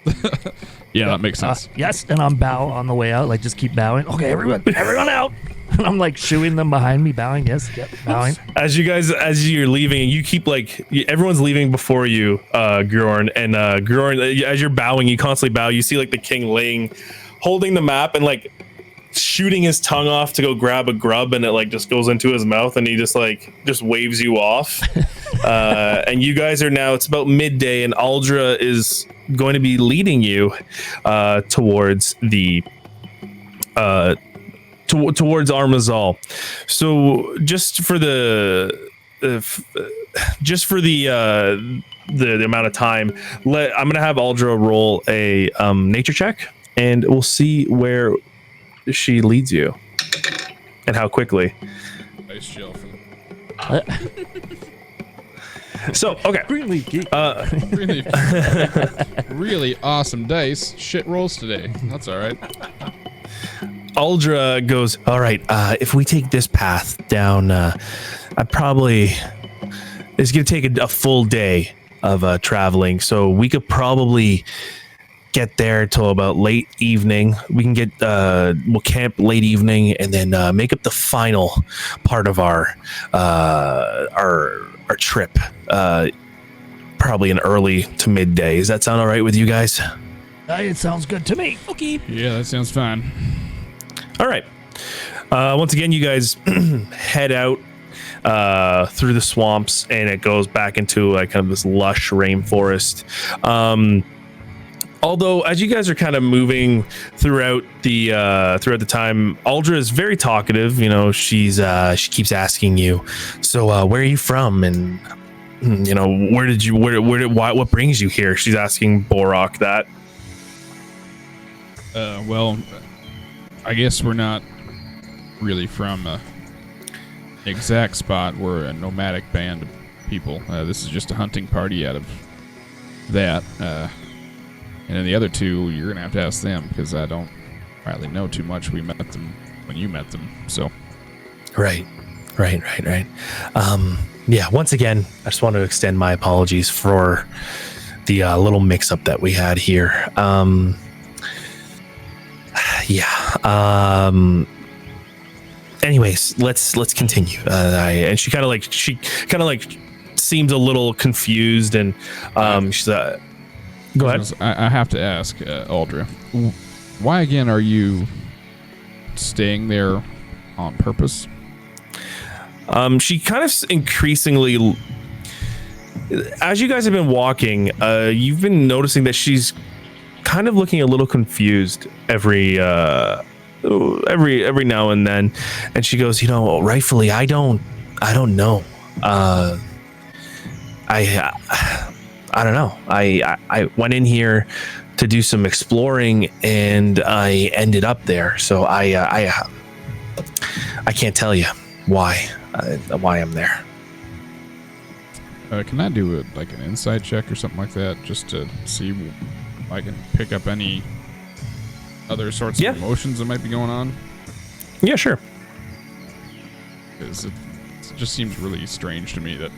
Yeah, that makes sense. Yes, and I'm bow on the way out. Like, just keep bowing. Okay, everyone out. And I'm like shooing them behind me, bowing. Yes, yep, bowing. As you're leaving, you keep like everyone's leaving before you, Grjorn, and Grjorn, as you're bowing, you constantly bow. You see like the king holding the map and like shooting his tongue off to go grab a grub, and it like just goes into his mouth, and he just waves you off. And you guys are now, it's about midday, and Aldra is going to be leading you towards the towards Armezal. So just for the amount of time, I'm gonna have Aldra roll a nature check, and we'll see where she leads you and how quickly. Nice chill. So okay, Greenleaf geek. Really awesome dice. Shit rolls today. That's all right. Aldra goes, all right, if we take this path down, it's going to take a full day of traveling. So we could probably get there till about late evening. We can we'll camp late evening and then make up the final part of our trip. Probably an early to midday. Does that sound all right with you guys? It sounds good to me. Okay. Yeah, that sounds fine. all right. Once again, you guys head out through the swamps, and it goes back into like kind of this lush rainforest. Although, as you guys are kind of moving throughout the time, Aldra is very talkative. You know, she keeps asking you, so where are you from, and you know, what brings you here? She's asking Borok that. Well, I guess we're not really from an exact spot. We're a nomadic band of people. This is just a hunting party out of that. And then the other two, you're going to have to ask them, because I don't rightly know too much. We met them when you met them, so. Right. Yeah, once again, I just want to extend my apologies for the little mix-up that we had here. Anyways, let's continue. And she kind of like seems a little confused, and she's go ahead. I have to ask, Aldra, why again are you staying there on purpose? She kind of increasingly, as you guys have been walking, you've been noticing that she's kind of looking a little confused every now and then, and she goes, you know, rightfully, I don't know. I don't know. I went in here to do some exploring, and I ended up there. So I can't tell you why I'm there. Can I do an insight check or something like that, just to see if I can pick up any other sorts of emotions that might be going on? Yeah, sure. Because it just seems really strange to me that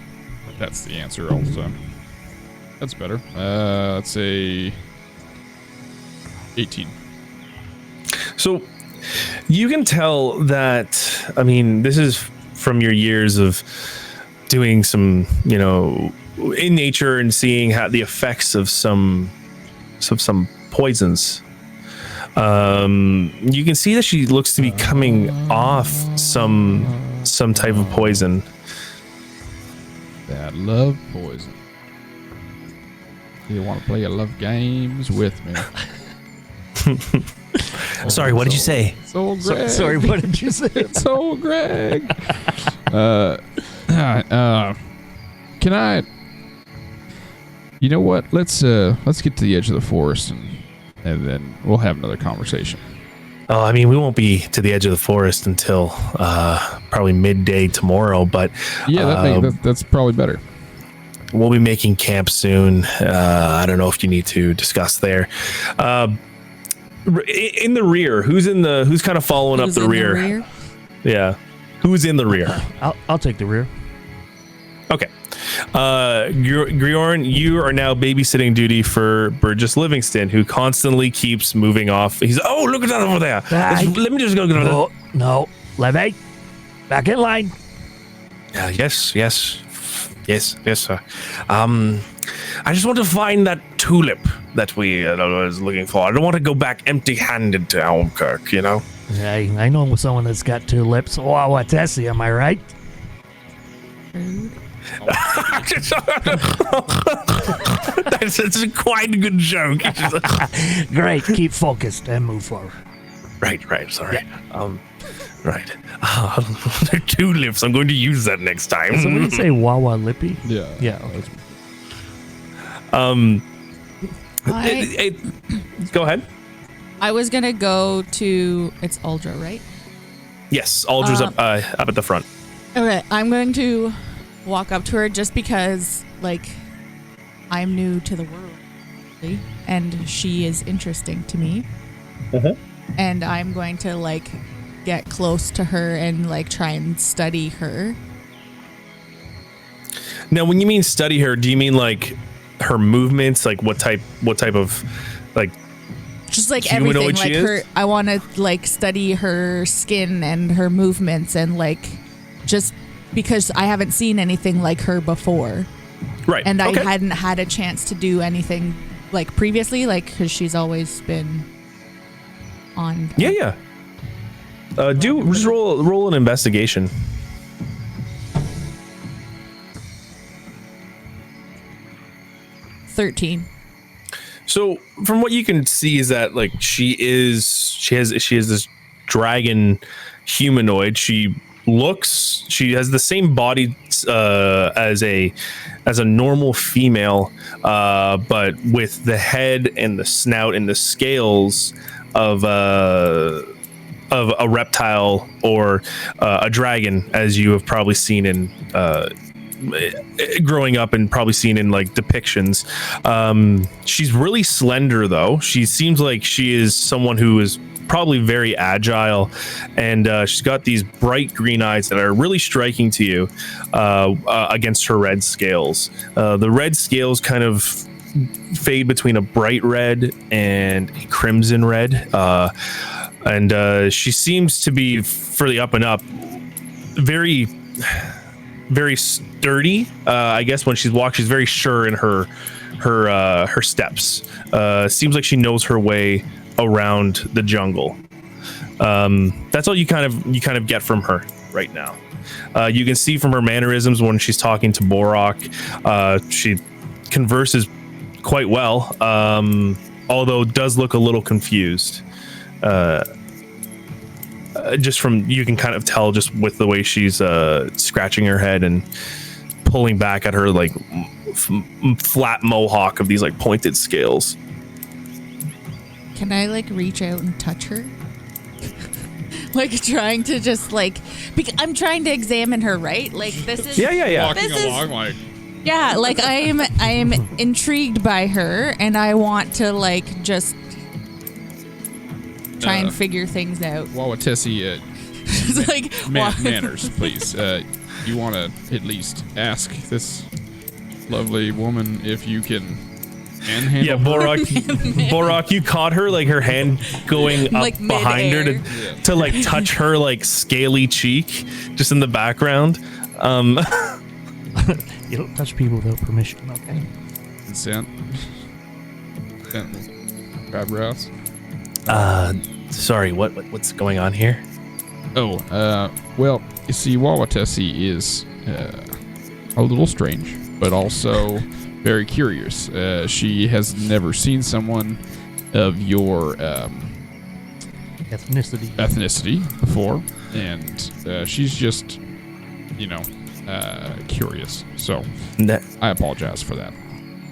that's the answer all the time. That's better. Let's say 18. So you can tell that, I mean, this is from your years of doing some, you know, in nature and seeing how the effects of some poisons. You can see that she looks to be coming off some type of poison. That love poison. You want to play a love games with me? Sorry, what did you say? It's old Greg. Sorry, what did you say? It's old Greg. Can I? You know what? Let's get to the edge of the forest, and then we'll have another conversation. Oh, I mean, we won't be to the edge of the forest until probably midday tomorrow. But yeah, that's probably better. we'll be making camp soon. I don't know if you need to discuss there. In the rear, who's kind of following up the rear? Yeah, who's in the rear? I'll take the rear. Okay. Grjorn, you are now babysitting duty for Burgess Livingston, who constantly keeps moving off. He's look at that over there. Let me just go. No, Levy, back in line. Yes, sir. I just want to find that tulip that we was looking for. I don't want to go back empty-handed to Almkirk, you know? Hey, I know someone that's got 2 lips. Waawaatesi, am I right? That's quite a good joke. Great, keep focused and move forward. Right, sorry. Right. They're 2 lips. I'm going to use that next time. Somebody say Wawa Lippy? Yeah. Yeah. Go ahead. I was gonna go to it's Uldra, right? Yes, Aldra's up at the front. Okay, I'm going to walk up to her just because, like, I'm new to the world, really, and she is interesting to me. And I'm going to, like, get close to her and, like, try and study her. Now, when you mean study her, do you mean like her movements? Like what type of like just like humanoid everything, like she her. is? I want to like study her skin and her movements and like just because I haven't seen anything like her before, right? And okay. I hadn't had a chance to do anything like previously, like because she's always been on. Yeah. Just roll an investigation. 13. So from what you can see is that like she has this dragon humanoid. She has the same body as a normal female, but with the head and the snout and the scales of a reptile or a dragon, as you have probably seen in growing up and probably seen in like depictions. She's really slender though. She seems like she is someone who is probably very agile, and she's got these bright green eyes that are really striking to you against her red scales. The red scales kind of fade between a bright red and a crimson red, and she seems to be fairly up and up, very sturdy. I guess when she's walked, she's very sure in her steps. Seems like she knows her way around the jungle. That's all you kind of get from her right now. You can see from her mannerisms when she's talking to Borok, she converses quite well, although does look a little confused. Just from, you can kind of tell just with the way she's scratching her head and pulling back at her like flat mohawk of these like pointed scales. Can I like reach out and touch her? Like trying to just like, I'm trying to examine her, right? Like this is yeah. Walking along like. Yeah, like I'm intrigued by her, and I want to like just try and figure things out. Waawaatesi, It's like manners, please. You want to at least ask this lovely woman if you can manhandle her? Borok, you caught her, like her hand going up Like behind her mid-air. to like touch her like scaly cheek just in the background. You don't touch people without permission, okay? Consent. Grab her ass. Sorry, what's going on here? Well, you see, Waawaatesi is a little strange, but also very curious. She has never seen someone of your Ethnicity before, and she's just, curious. So I apologize for that.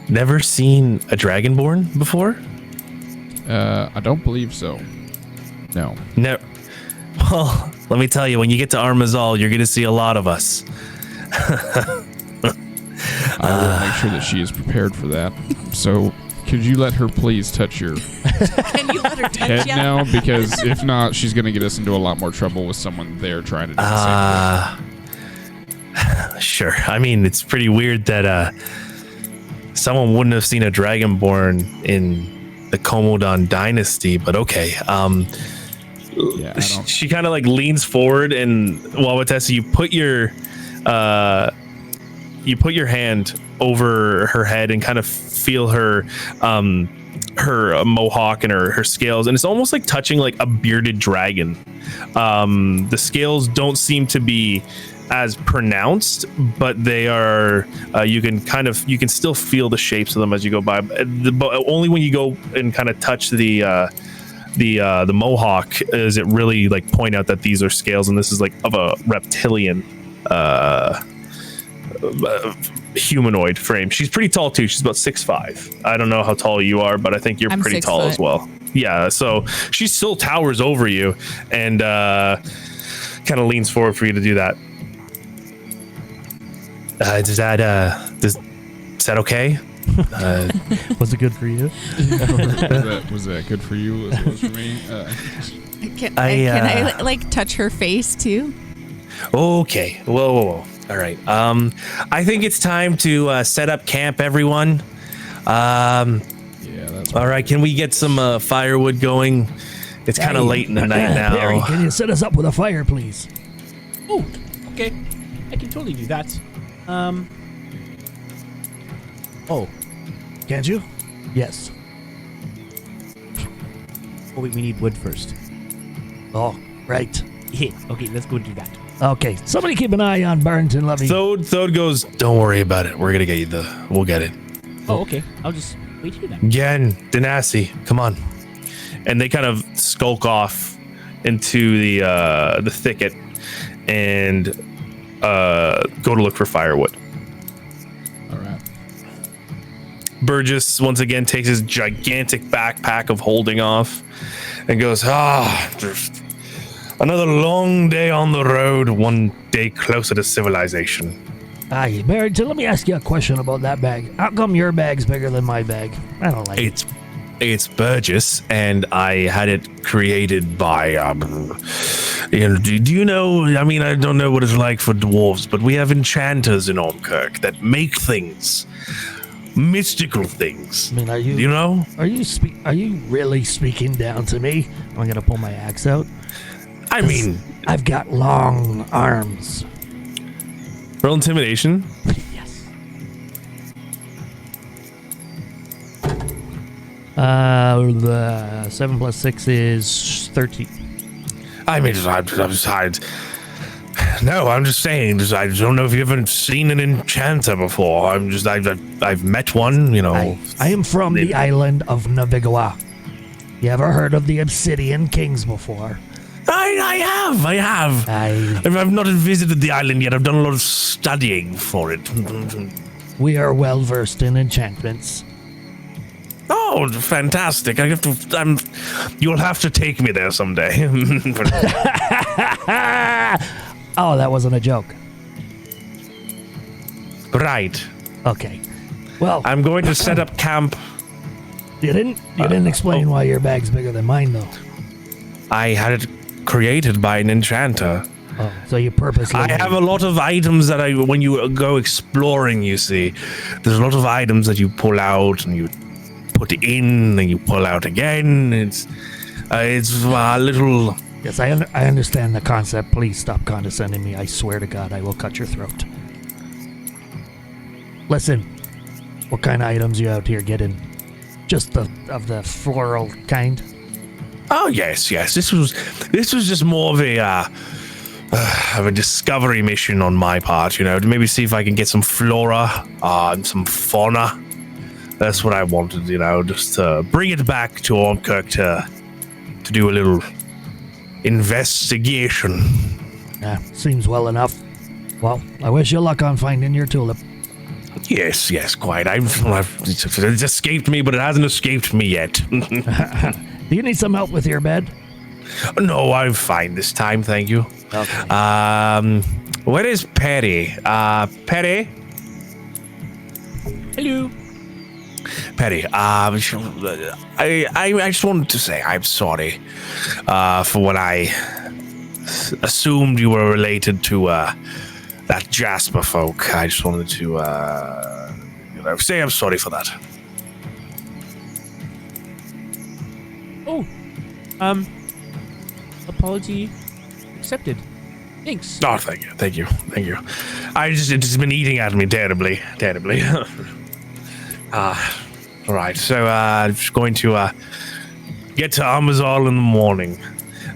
Never seen a dragonborn before? I don't believe so. No. No. Well, let me tell you, when you get to Armezal, you're going to see a lot of us. I will make sure that she is prepared for that. So, could you let her please touch your Can you let her touch head ya? now? Because if not, she's going to get us into a lot more trouble with someone there trying to do the same thing. Sure. I mean, it's pretty weird that someone wouldn't have seen a dragonborn in the Komodon dynasty, but okay. Yeah, I don't. She kind of like leans forward, and Waawaatesi, you put your hand over her head and kind of feel her mohawk and her scales, and it's almost like touching like a bearded dragon. The scales don't seem to be as pronounced, but they are you can still feel the shapes of them as you go by, but only when you go and kind of touch the mohawk is it really like point out that these are scales, and this is like of a reptilian humanoid frame. She's pretty tall too. She's about 6'5". I don't know how tall you are, but I think you're I'm pretty 6 tall foot. as well. Yeah, so she still towers over you and kind of leans forward for you to do that. Is that okay? Was it good for you? Was that good for you as it was for me? Can I like touch her face too? Okay. Whoa. All right. I think it's time to set up camp, everyone. Yeah, that's All right. Can we get some firewood going? It's kind of Hey, late in the night now. Barry, can you set us up with a fire, please? Oh, okay. I can totally do that. Oh, Can't you? Yes. oh wait, we need wood first. Oh, right. Yeah, okay, let's go do that. Okay, somebody keep an eye on Barrington Levy. Thode goes, don't worry about it. We're going to get you we'll get it. Oh, okay. I'll just wait to do that. Again, Denasi, come on. And they kind of skulk off into the thicket and go to look for firewood. all right. Burgess once again takes his gigantic backpack of holding off and goes, just another long day on the road, one day closer to civilization. Aye, Barrington, let me ask you a question about that bag. How come your bag's bigger than my bag? I don't like it. It's Burgess, and I had it created by, do you know, I mean, I don't know what it's like for dwarves, but we have enchanters in Ormkirk that make things, mystical things. I mean, are you? You know? Are you really speaking down to me? I'm gonna pull my axe out. I mean, I've got long arms. roll intimidation. Yes. 7 plus 6 is 13. I mean, I'm just saying, I don't know if you've ever seen an enchanter before. I've met one, you know. I am from the island of Navigawa. You ever heard of the Obsidian Kings before? I have. I've not visited the island yet. I've done a lot of studying for it. We are well versed in enchantments. Oh, fantastic! You'll have to take me there someday. Oh, that wasn't a joke. Right. Okay. Well, I'm going to set up camp. you didn't explain why your bag's bigger than mine, though. I had it created by an enchanter. Oh, so you purposely... I have a lot of items that when you go exploring, you see, there's a lot of items that you pull out and you put in and you pull out again. It's a little... Yes, I understand the concept. Please stop condescending me. I swear to God, I will cut your throat. Listen, what kind of items you out here getting? Just of the floral kind? Oh yes. This was just more of a discovery mission on my part, you know, to maybe see if I can get some flora and some fauna. That's what I wanted, you know, just to bring it back to Ormkirk to do a little investigation. Yeah, seems well enough. Well, I wish you luck on finding your tulip. Yes, quite. It's escaped me, but it hasn't escaped me yet. Do you need some help with your bed? No, I'm fine this time, thank you. Okay. Where is Perry? Perry? Hello. Perry, I just wanted to say I'm sorry for what I assumed you were related to that Jasper folk. I just wanted to say I'm sorry for that. Oh, apology accepted. Thanks. Oh, thank you. It's just been eating at me terribly. All right, so I'm just going to get to Armezal in the morning.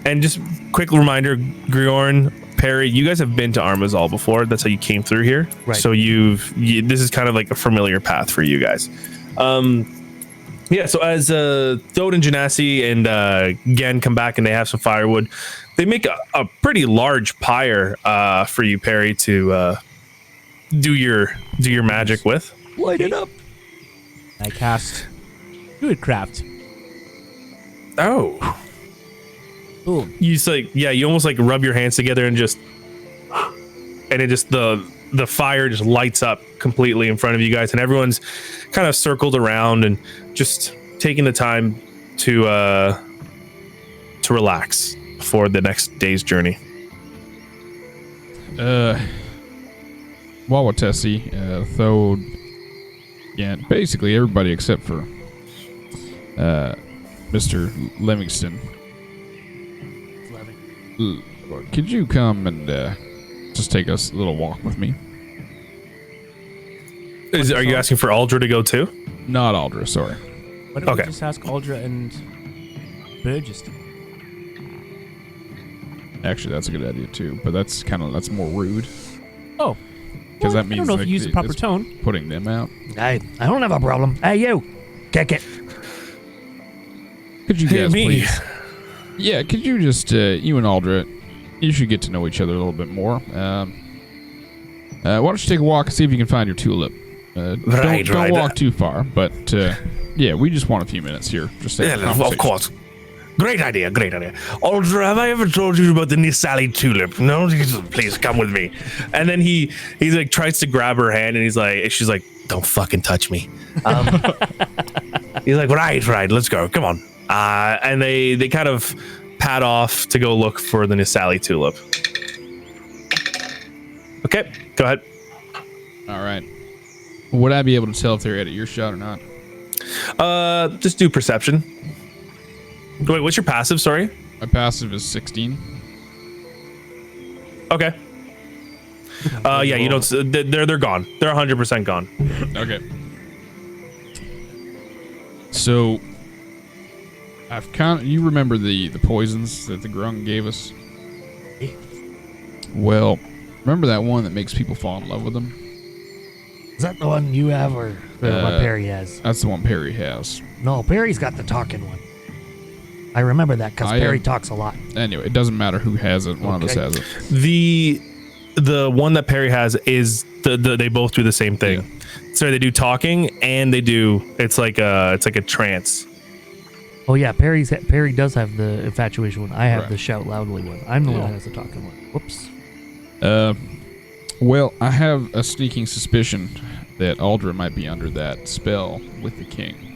And just quick reminder, Grjorn, Perry, you guys have been to Armezal before. That's how you came through here. Right. So this is kind of like a familiar path for you guys. Yeah, so as Thode and Genasi and Gen come back and they have some firewood, they make a pretty large pyre for you, Perry, to do your magic with. Light it up. I cast Druidcraft. Oh. Boom. You just you almost like rub your hands together and it just the fire just lights up completely in front of you guys, and everyone's kind of circled around and just taking the time to relax before the next day's journey. Waawaatesi, Thode, yeah, basically everybody except for Mr. Livingston. Could you come and just take us a little walk with me? Are you asking for Aldra to go too? Not Aldra, sorry. Why don't Okay. we just ask Aldra and Burgess? Actually, that's a good idea too, but that's more rude. Oh. Because that I means don't know if like, you use the proper it's tone. putting them out. I don't have a problem. Hey, you. Kick it. Could you Hey, guys me. please? Yeah, could you just, you and Aldra, you should get to know each other a little bit more. Why don't you take a walk and see if you can find your tulip? Don't walk too far, but yeah, we just want a few minutes here. Just to have a Yeah, of conversation. course. Great idea. Aldra, have I ever told you about the Nisali tulip? No? Please come with me. And then he's like tries to grab her hand and she's like, don't fucking touch me. He's like, right, let's go. Come on. And they kind of pad off to go look for the Nisali tulip. Okay, go ahead. All right. Would I be able to tell if they're at earshot or not? Just do perception. Wait, what's your passive? Sorry. My passive is 16. Okay. Yeah, you don't. They're gone. They're 100% gone. Okay. So, you remember the poisons that the Grung gave us? Well, remember that one that makes people fall in love with them? Is that the one you have or what Perry has? That's the one Perry has. No, Perry's got the talking one. I remember that because Perry talks a lot. Anyway, it doesn't matter who has it. One of us has it. The one that Perry has is they both do the same thing. Yeah. So they do talking and they do it's like a trance. Oh yeah, Perry does have the infatuation one. I have the shout loudly one. I'm the one that has the talking one. Whoops. Well, I have a sneaking suspicion that Aldra might be under that spell with the king.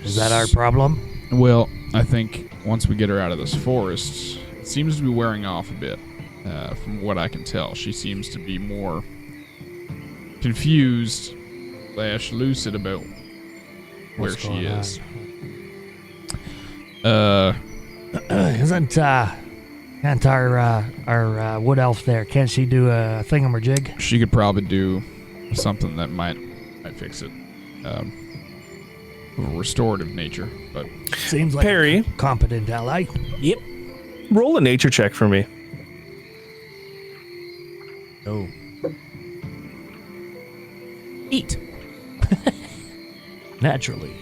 Is that our problem? Well, I think once we get her out of this forest, it seems to be wearing off a bit. From what I can tell, she seems to be more confused / lucid about where What's she going is. Can't our wood elf there? Can't she do a thingamajig? She could probably do something that might fix it. Of a restorative nature, but Seems like Perry, a competent ally. Yep. roll a nature check for me. Oh. 8. Naturally.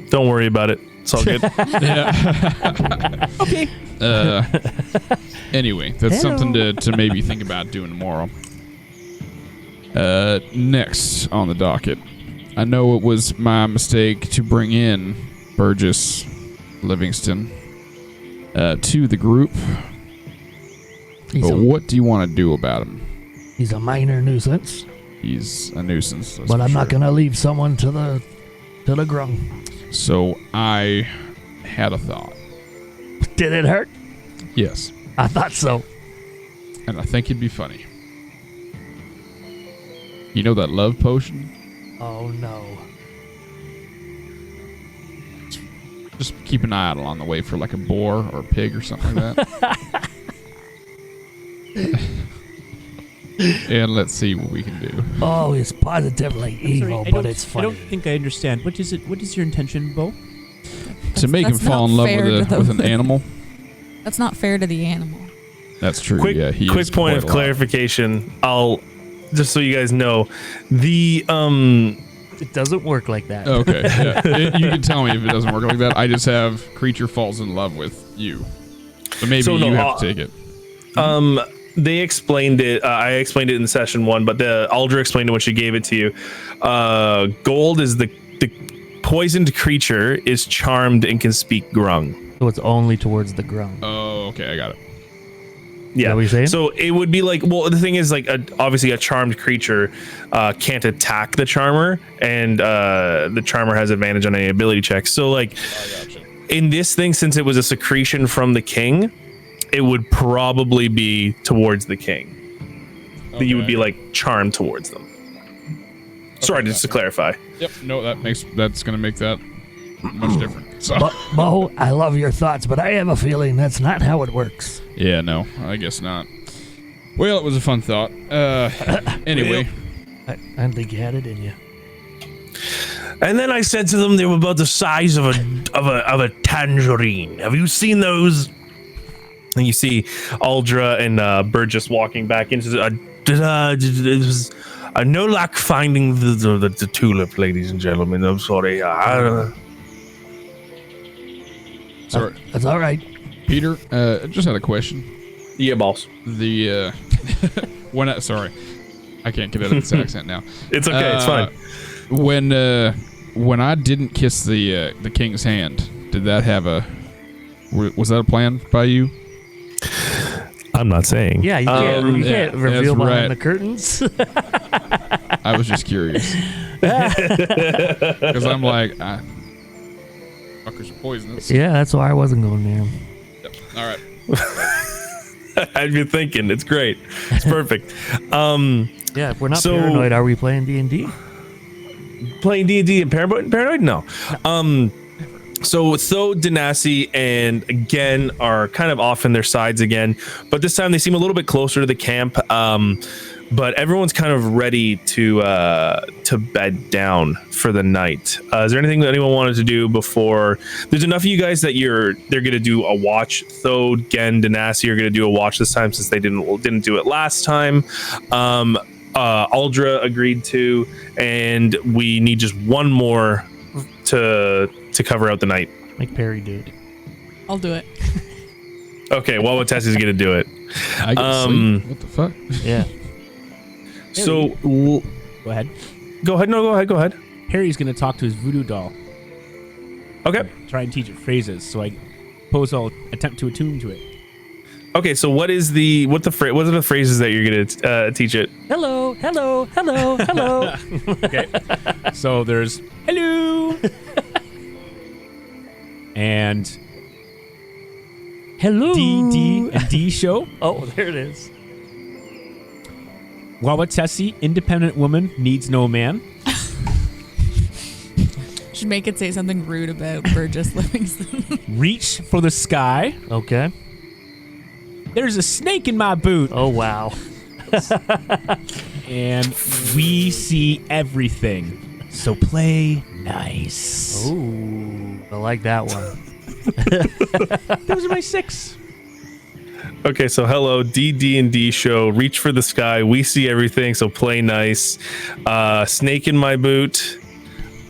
Don't worry about it. It's all good. Okay. Anyway, that's something to maybe think about doing tomorrow. Next on the docket, I know it was my mistake to bring in Burgess Livingston to the group, but what do you want to do about him? He's a minor nuisance. He's a nuisance. that's But for I'm not sure. gonna leave someone to the Grung. So I had a thought. Did it hurt? Yes. I thought so. And I think it'd be funny. You know that love potion? Oh no. Just keep an eye out along the way for like a boar or a pig or something like that. And let's see what we can do. Oh, it's positively evil, I but don't- it's I funny. don't think I understand. What is it? What is your intention, Bo? To make him that's fall not in love fair to with, the- with an animal. That's not fair to the animal. That's true. Quick, yeah, he quick is point quite of a lot. clarification. I'll just so you guys know, the It doesn't work like that. Okay, yeah. You can tell me if it doesn't work like that. I just have creature falls in love with you. But maybe So no, you have to take it. they explained it. I explained it in session 1, but the Aldra explained it when she gave it to you. Gold is the poisoned creature is charmed and can speak Grung. So it's only towards the Grung. Oh, okay, I got it. Yeah, that what you're saying? So it would be like, well, the thing is, like, obviously a charmed creature can't attack the charmer, and the charmer has advantage on any ability checks. So, like, in this thing, since it was a secretion from the king, it would probably be towards the king. That you would be like charmed towards them. Sorry, just to clarify. Yep. No, that's gonna make that much different. So. Bo, I love your thoughts, but I have a feeling that's not how it works. Yeah, no, I guess not. Well, it was a fun thought. Anyway, I didn't think you had it in you. And then I said to them they were about the size of a tangerine. Have you seen those? And you see Aldra and Burgess walking back into no luck finding the tulip, ladies and gentlemen. I'm sorry. sorry, That's all right. Peter. I just had a question. Yeah, boss. The sorry, I can't get out of this accent now. It's okay. It's fine. When I didn't kiss the king's hand, did that have was that a plan by you? I'm not saying. Yeah, you can't yeah, reveal that's behind right. the curtains. I was just curious because I'm like, fuckers are poisonous. Yeah, that's why I wasn't going there. Yep. All right. I've been thinking. It's great. It's perfect. Yeah, if we're not So- paranoid, are we playing D&D? Playing D&D and Paranoid? No. So Tho, Denasi, and again are kind of off in their sides again, but this time they seem a little bit closer to the camp. But everyone's kind of ready to bed down for the night. Is there anything that anyone wanted to do before? There's enough of you guys that they're gonna do a watch. Tho, Gen, Denasi are gonna do a watch this time since they didn't do it last time. Aldra agreed to, and we need just one more to cover out the night. Make Perry do it. I'll do it. Okay, Waawaatesi's gonna do it. I get sleep. What the fuck? Yeah. So Go ahead. go ahead. No, go ahead. Harry's gonna talk to his voodoo doll. Okay. Try and teach it phrases. So I suppose I'll attempt to attune to it. Okay. So what are the phrases that you're gonna teach it? Hello, hello, hello, hello. Okay. So there's hello and Hello. D and D show. Oh, there it is. Waawaatesi, independent woman, needs no man. Should make it say something rude about Burgess Livingston. Reach for the sky. Okay. There's a snake in my boot. Oh, wow. And we see everything. So play nice. Ooh, I like that one. Those are my 6. Okay, so hello, D&D show. Reach for the sky. We see everything, so play nice. Snake in my boot.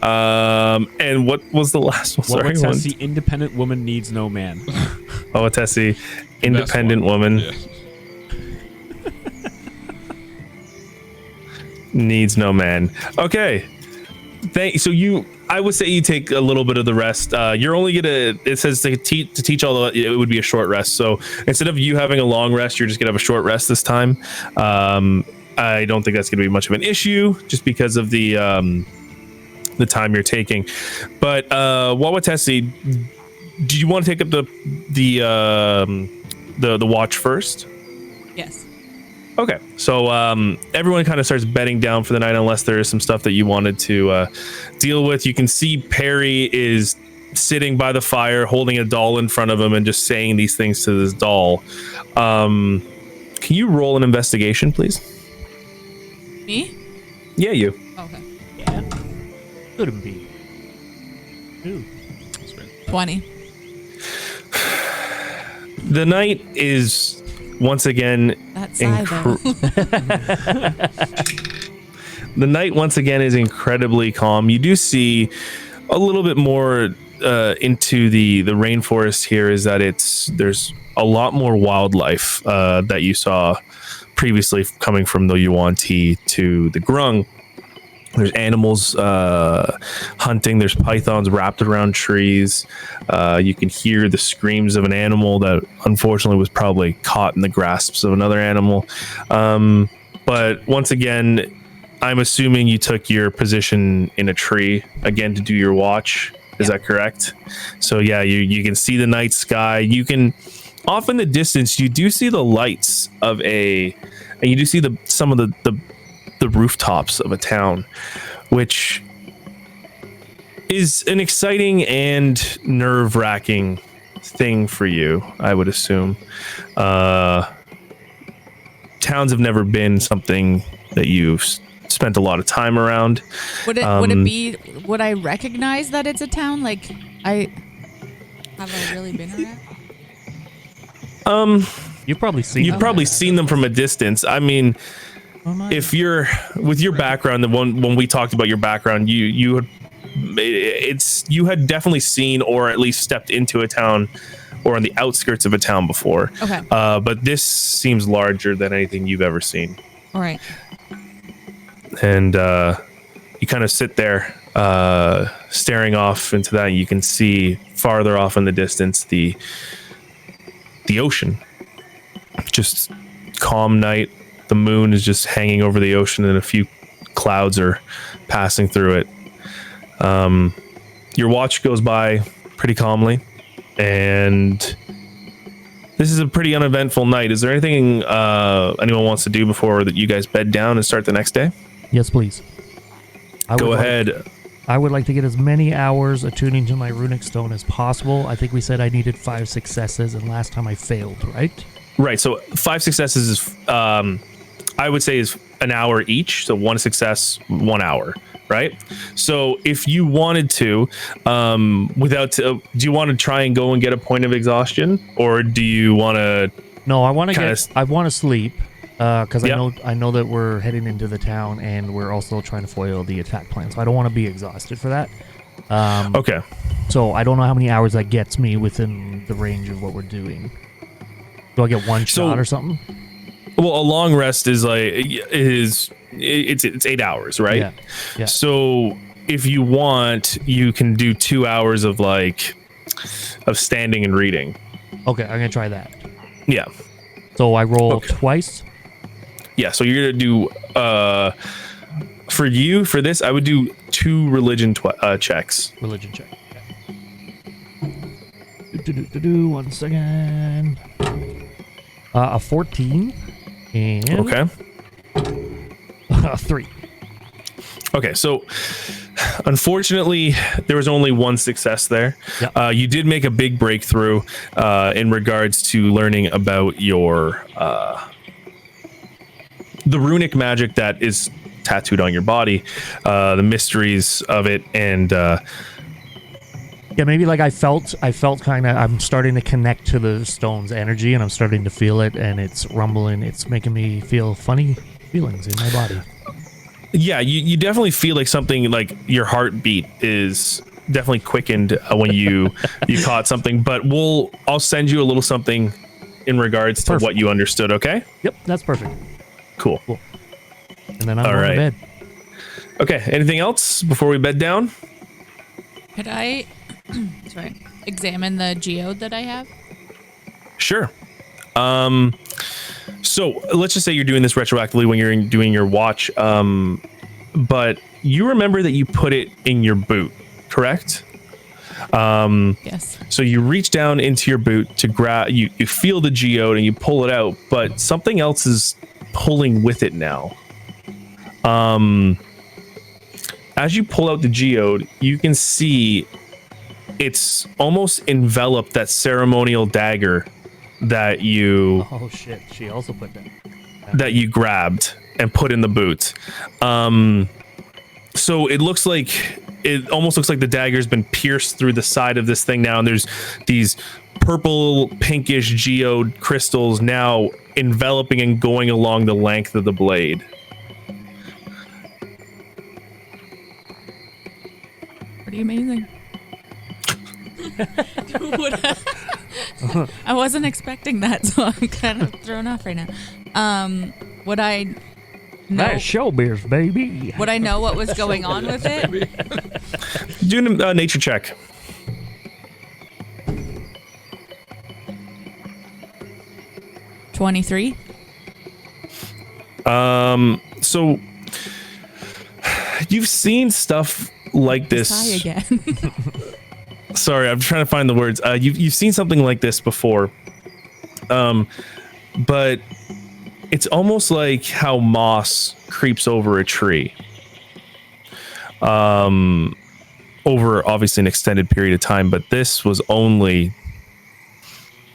And what was the last one? Sorry, Waawaatesi, independent woman, needs no man. Waawaatesi, independent woman. Yeah. Needs no man. Okay. I would say you take a little bit of the rest. You're only gonna. It says to teach all the. It would be a short rest. So instead of you having a long rest, you're just gonna have a short rest this time. I don't think that's going to be much of an issue, just because of the time you're taking. But Waawaatesi, do you want to take up the watch first? Yes. Okay, so everyone kind of starts bedding down for the night, unless there is some stuff that you wanted to deal with. You can see Perry is sitting by the fire, holding a doll in front of him, and just saying these things to this doll. Can you roll an investigation, please? Me? Yeah, you. Okay. Yeah. Couldn't be. Ooh. 20. The night is once again That's though. the night once again is incredibly calm. You do see a little bit more into the rainforest here. Is that there's a lot more wildlife that you saw previously coming from the Yuan-Ti to the Grung. There's animals hunting. There's pythons wrapped around trees. You can hear the screams of an animal that unfortunately was probably caught in the grasps of another animal. But once again, I'm assuming you took your position in a tree again to do your watch. Is that correct? So yeah, you can see the night sky. You can, off in the distance, you do see the lights of and you do see some of the rooftops of a town, which is an exciting and nerve-wracking thing for you, I would assume. Towns have never been something that you've spent a lot of time around. Would I recognize that it's a town? Like, have I really been around? You've probably seen You've probably seen them from a distance. I mean, if you're with your background, when we talked about your background, you had definitely seen or at least stepped into a town or on the outskirts of a town before. Okay. But this seems larger than anything you've ever seen. All right. And you kind of sit there staring off into that. You can see farther off in the distance the ocean. Just calm night. The moon is just hanging over the ocean, and a few clouds are passing through it. Your watch goes by pretty calmly, and this is a pretty uneventful night. Is there anything anyone wants to do before that you guys bed down and start the next day? Yes, please. Go ahead. I would like to get as many hours attuning to my runic stone as possible. I think we said I needed 5 successes, and last time I failed, right? Right. So 5 successes is, I would say, is an hour each. So 1 success, 1 hour. Right. So if you wanted to, do you want to try and go and get a point of exhaustion, or do you want to? No, I want to I want to sleep. Because I know that we're heading into the town, and we're also trying to foil the attack plan. So I don't want to be exhausted for that. Okay. So I don't know how many hours that gets me within the range of what we're doing. Do I get one shot or something? Well, a long rest is it's 8 hours, right? Yeah. So if you want, you can do 2 hours of standing and reading. Okay, I'm gonna try that. Yeah. So I roll twice. Yeah, so you're gonna do for this, I would do 2 religion checks. Religion check. Okay. 1 second. A 14 and 3. Okay, so unfortunately, there was only 1 success there. Yep. You did make a big breakthrough in regards to learning about your the runic magic that is tattooed on your body, the mysteries of it, and yeah, maybe like I felt kind of, I'm starting to connect to the stone's energy, and I'm starting to feel it, and it's rumbling. It's making me feel funny feelings in my body. Yeah, you definitely feel like something, like your heartbeat is definitely quickened when you caught something. But I'll send you a little something in regards to what you understood. Okay. Yep, that's perfect. Cool. And then I'm going to bed. Okay. Anything else before we bed down? Could I examine the geode that I have? Sure. So let's just say you're doing this retroactively when you're doing your watch, but you remember that you put it in your boot, correct? Yes. So you reach down into your boot to grab, you feel the geode and you pull it out, but something else is pulling with it now. As you pull out the geode, you can see it's almost enveloped that ceremonial dagger that you Oh shit! She also put grabbed and put in the boot. So it almost looks like the dagger's been pierced through the side of this thing now, and there's these purple pinkish geode crystals now enveloping and going along the length of the blade. Pretty amazing. I wasn't expecting that, so I'm kind of thrown off right now. Would I know? Nice show beers, baby. Would I know what was going on with it? Do a nature check. $23. So you've seen stuff like this. Hi again. Sorry, I'm trying to find the words. You've seen something like this before, but it's almost like how moss creeps over a tree. Over obviously an extended period of time, but this was only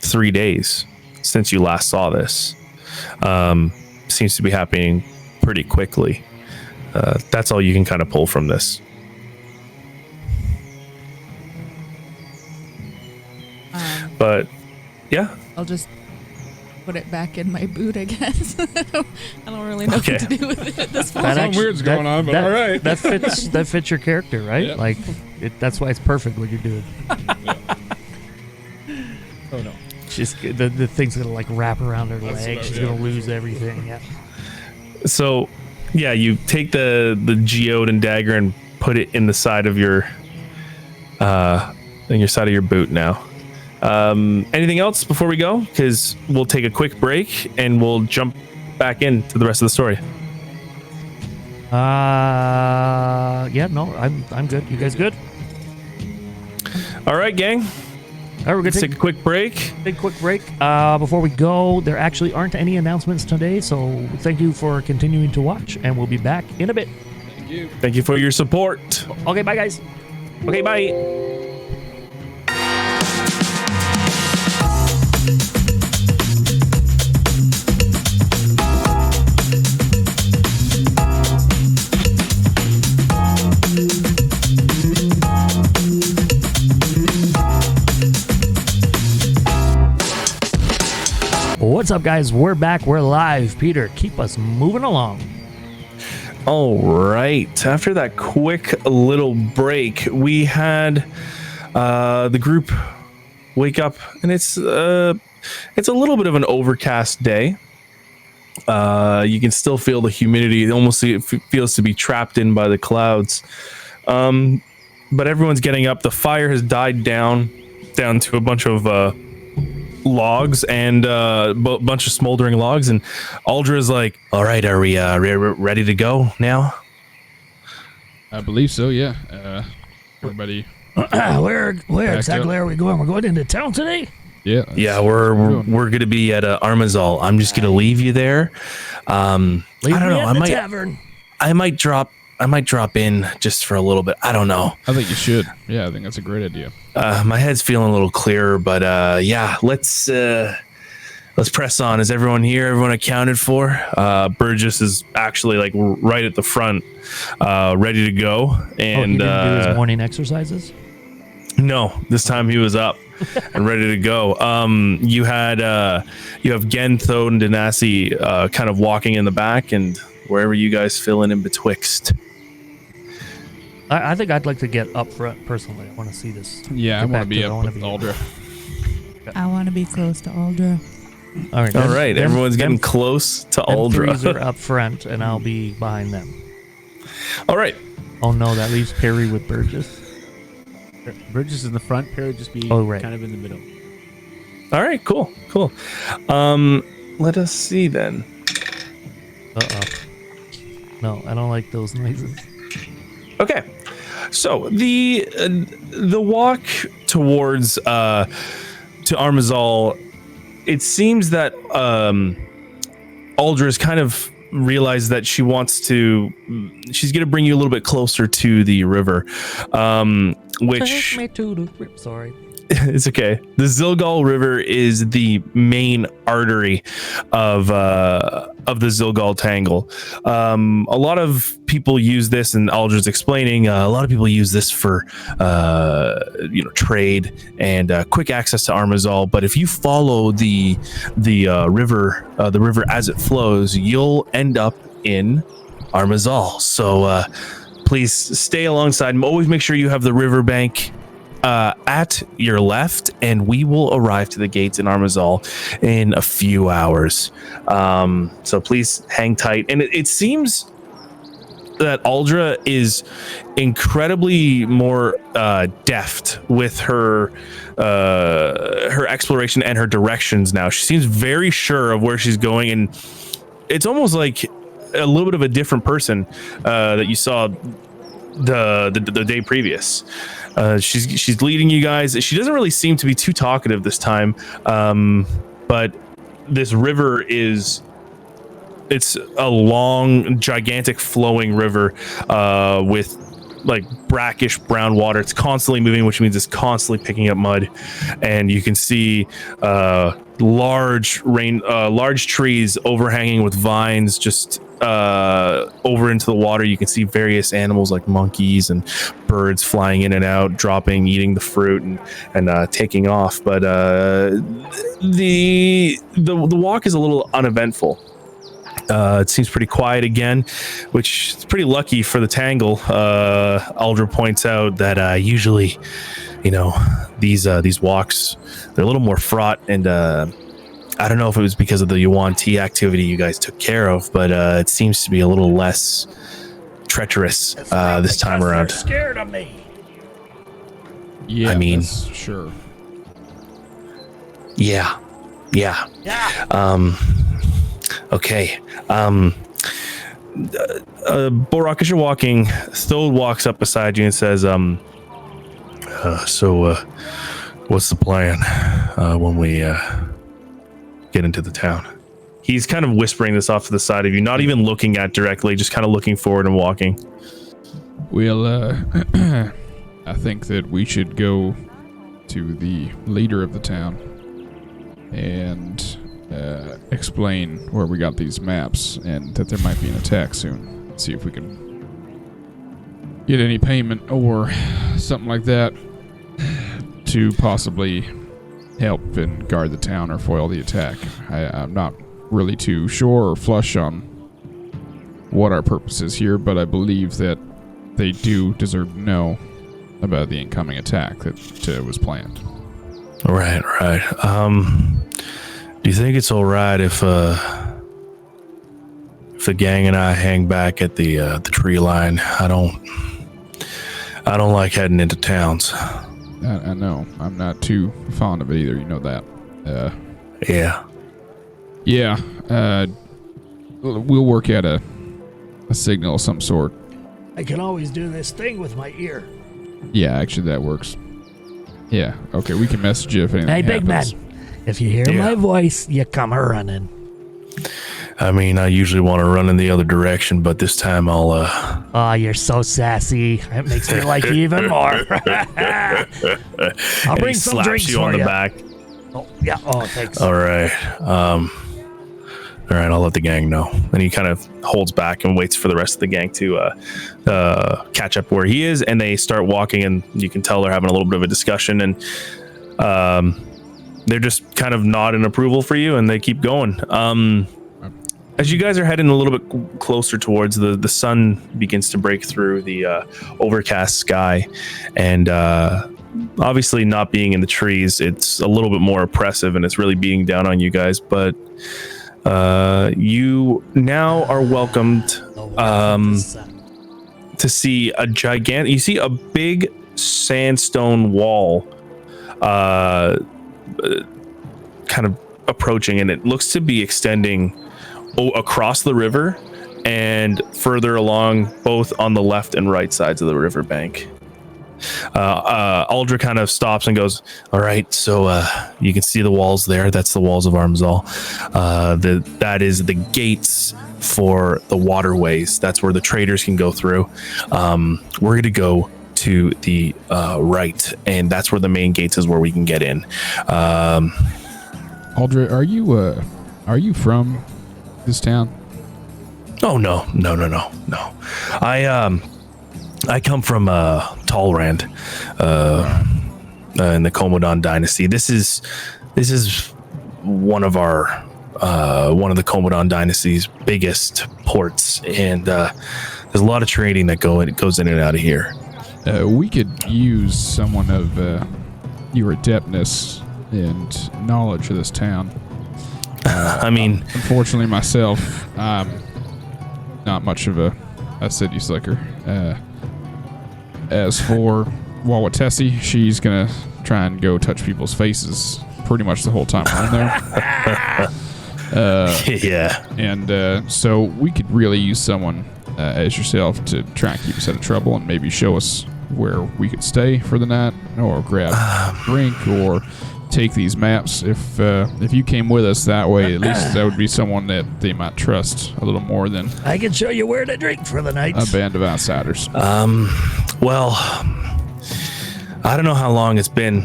3 days since you last saw this. Seems to be happening pretty quickly. That's all you can kind of pull from this. But yeah, I'll just put it back in my boot, I guess. I don't really know Okay. what to do with it at this point. That Something weird's going on, but all right. That fits your character, right? Yeah. Like, that's why it's perfect what you're doing. Oh no. She's the thing's gonna like wrap around her That's leg. what- She's yeah. gonna lose everything. Yeah. so yeah, you take the geode and dagger and put it in the side of your side of your boot now. Anything else before we go? Because we'll take a quick break and we'll jump back into the rest of the story. Yeah. No, I'm good. You guys good? All right, gang. All right, we're gonna Let's take take a quick break. big quick break. Before we go, there actually aren't any announcements today, so thank you for continuing to watch, and we'll be back in a bit. Thank you for your support. Okay, bye guys. Okay, bye. What's up, guys? We're back. We're live. Peter, keep us moving along. All right. After that quick little break, we had the group wake up, and it's a little bit of an overcast day. You can still feel the humidity. It almost feels to be trapped in by the clouds. But everyone's getting up. The fire has died down to a bunch of logs and a bunch of smoldering logs, and Aldra's like, all right, are we ready to go now? I believe so, yeah. Everybody, Where Back exactly up. are we going? We're going into town today? yeah. Yeah, we're gonna be at Armezal. I'm just gonna leave you there. I don't know. at the tavern. I might drop in just for a little bit. I don't know. I think you should. Yeah, I think that's a great idea. My head's feeling a little clearer, but yeah, let's press on. Is everyone here? Everyone accounted for? Burgess is actually like right at the front, ready to go. And he didn't do his morning exercises? no, this time he was up and ready to go. You have Gen, Thode, and Denasi kind of walking in the back, and wherever you guys fill in betwixt. I think I'd like to get up front personally. I want to see this. Yeah, I Get want back to be to it. I up wanna with be- Aldra. I want to be close to Aldra. All right. All right, everyone's getting close to Them Aldra. threes are up front, and I'll be behind them. All right. Oh no, that leaves Perry with Burgess. Burgess is in the front. Perry would just be Oh, right. kind of in the middle. All right, cool. let us see then. Uh-oh. No, I don't like those noises. Okay, so the walk towards to Armezal, it seems that Aldra's kind of realized that she's going to bring you a little bit closer to the river, which Take me to the rip. Sorry. it's okay. The Zilgal River is the main artery of the Zilgal Tangle. A lot of people use this, and Aldra's explaining. A lot of people use this for trade and quick access to Armezal. But if you follow the river as it flows, you'll end up in Armezal. So please stay alongside. Always make sure you have the riverbank at your left, and we will arrive to the gates in Armezal in a few hours. So please hang tight. And it seems that Aldra is incredibly more deft with her exploration and her directions now. She seems very sure of where she's going, and it's almost like a little bit of a different person that you saw the day previous. She's leading you guys. She doesn't really seem to be too talkative this time, but this river it's a long, gigantic flowing river with like brackish brown water. It's constantly moving, which means it's constantly picking up mud, and you can see large trees overhanging with vines just over into the water. You can see various animals like monkeys and birds flying in and out, dropping, eating the fruit, and taking off. But the walk is a little uneventful. It seems pretty quiet again, which is pretty lucky for the Tangle. Aldra points out that usually, these walks, they're a little more fraught, and I don't know if it was because of the Yuan Ti activity you guys took care of, but it seems to be a little less treacherous this time around. They're scared of me. Yeah, I mean, sure. Yeah. Yeah. Okay. Borok, as you're walking, Thode walks up beside you and says, so what's the plan when we get into the town? He's kind of whispering this off to the side of you, not even looking at directly, just kind of looking forward and walking. Well, I think that we should go to the leader of the town and explain where we got these maps and that there might be an attack soon. See if we can get any payment or something like that to possibly help and guard the town or foil the attack. I'm not really too sure or flush on what our purpose is here, but I believe that they do deserve to know about the incoming attack that was planned. Right. Do you think it's all right if the gang and I hang back at the tree line? I don't like heading into towns. I know. I'm not too fond of it either. You know that. Yeah. Yeah. We'll work at a signal of some sort. I can always do this thing with my ear. Yeah, actually, that works. Yeah. Okay, we can message you if anything Hey, big man. happens. If you hear my voice, you come running. I mean, I usually want to run in the other direction, but this time I'll Oh, you're so sassy. It makes me like you even more. I'll bring some drinks you for on the you. back. Oh, yeah. Oh, thanks. All right. All right, I'll let the gang know. And he kind of holds back and waits for the rest of the gang to catch up where he is, and they start walking, and you can tell they're having a little bit of a discussion, and they're just kind of nodding approval for you, and they keep going. As you guys are heading a little bit closer towards the sun begins to break through the overcast sky, and obviously not being in the trees, it's a little bit more oppressive, and it's really beating down on you guys, but you now are welcomed to see you see a big sandstone wall kind of approaching, and it looks to be extending across the river and further along, both on the left and right sides of the riverbank. Aldra kind of stops and goes, all right, so you can see the walls there. That's the walls of Armezal. That is the gates for the waterways. That's where the traders can go through. We're going to go to the right, and that's where the main gates is, where we can get in. Aldra, are you from this town? Oh, no. I come from Talrand, in the Komodon dynasty. This is one of the Komodon dynasty's biggest ports, and there's a lot of trading that goes in and out of here. We could use someone of your adeptness and knowledge of this town. I mean, unfortunately, myself, I'm not much of a city slicker. As for Waawaatesi, she's gonna try and go touch people's faces pretty much the whole time I'm there. yeah. And so we could really use someone as yourself to try and keep us out of trouble and maybe show us where we could stay for the night, or grab a drink, or take these maps. If you came with us that way, at least that would be someone that they might trust a little more than I can show you where to drink for the night. a band of outsiders. Well, I don't know how long it's been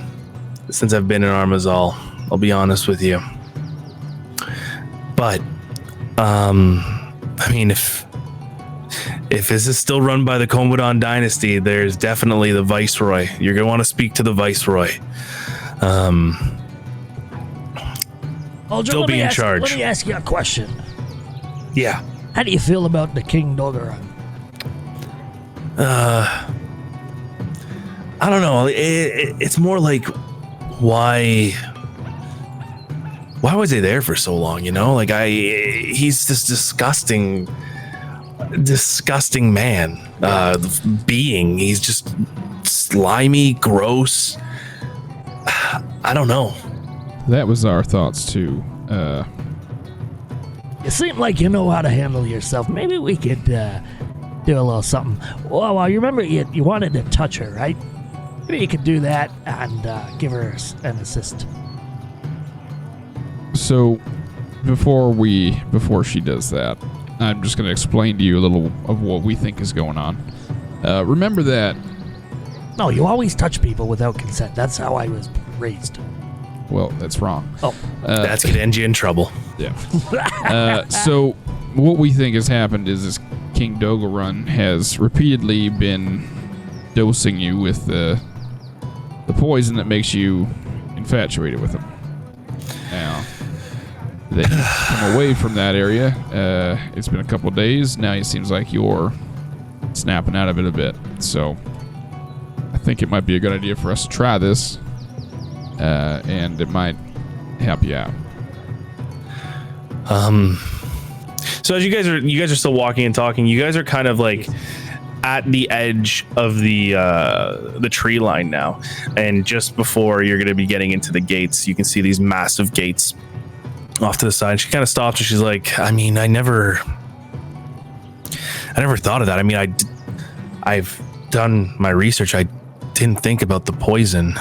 since I've been in Armezal. I'll be honest with you. But, I mean, if this is still run by the Komodon dynasty, there's definitely the Viceroy. You're going to want to speak to the Viceroy. Aldra, He'll be in charge. Let me ask you a question. Yeah. How do you feel about the King Dogorung? I don't know. It's more like, why was he there for so long? You know, like he's this disgusting man, being. He's just slimy, gross. I don't know. That was our thoughts too. You seem like you know how to handle yourself. Maybe we could do a little something. Well, you remember you wanted to touch her, right? Maybe you could do that and give her an assist. So before she does that, I'm just going to explain to you a little of what we think is going on. Remember that. No, you always touch people without consent. That's how I was raised. Well, that's wrong. Oh, That's gonna end you in trouble. Yeah. So what we think has happened is this King Dogorung has repeatedly been dosing you with the poison that makes you infatuated with him. Now that you've come away from that area, it's been a couple days. Now it seems like you're snapping out of it a bit. So I think it might be a good idea for us to try this, and it might help you out. So as you guys are still walking and talking, you guys are kind of like at the edge of the tree line now, and just before you're going to be getting into the gates, you can see these massive gates off to the side. She kind of stops and she's like, I mean, I never thought of that. I mean, I've done my research. I didn't think about the poison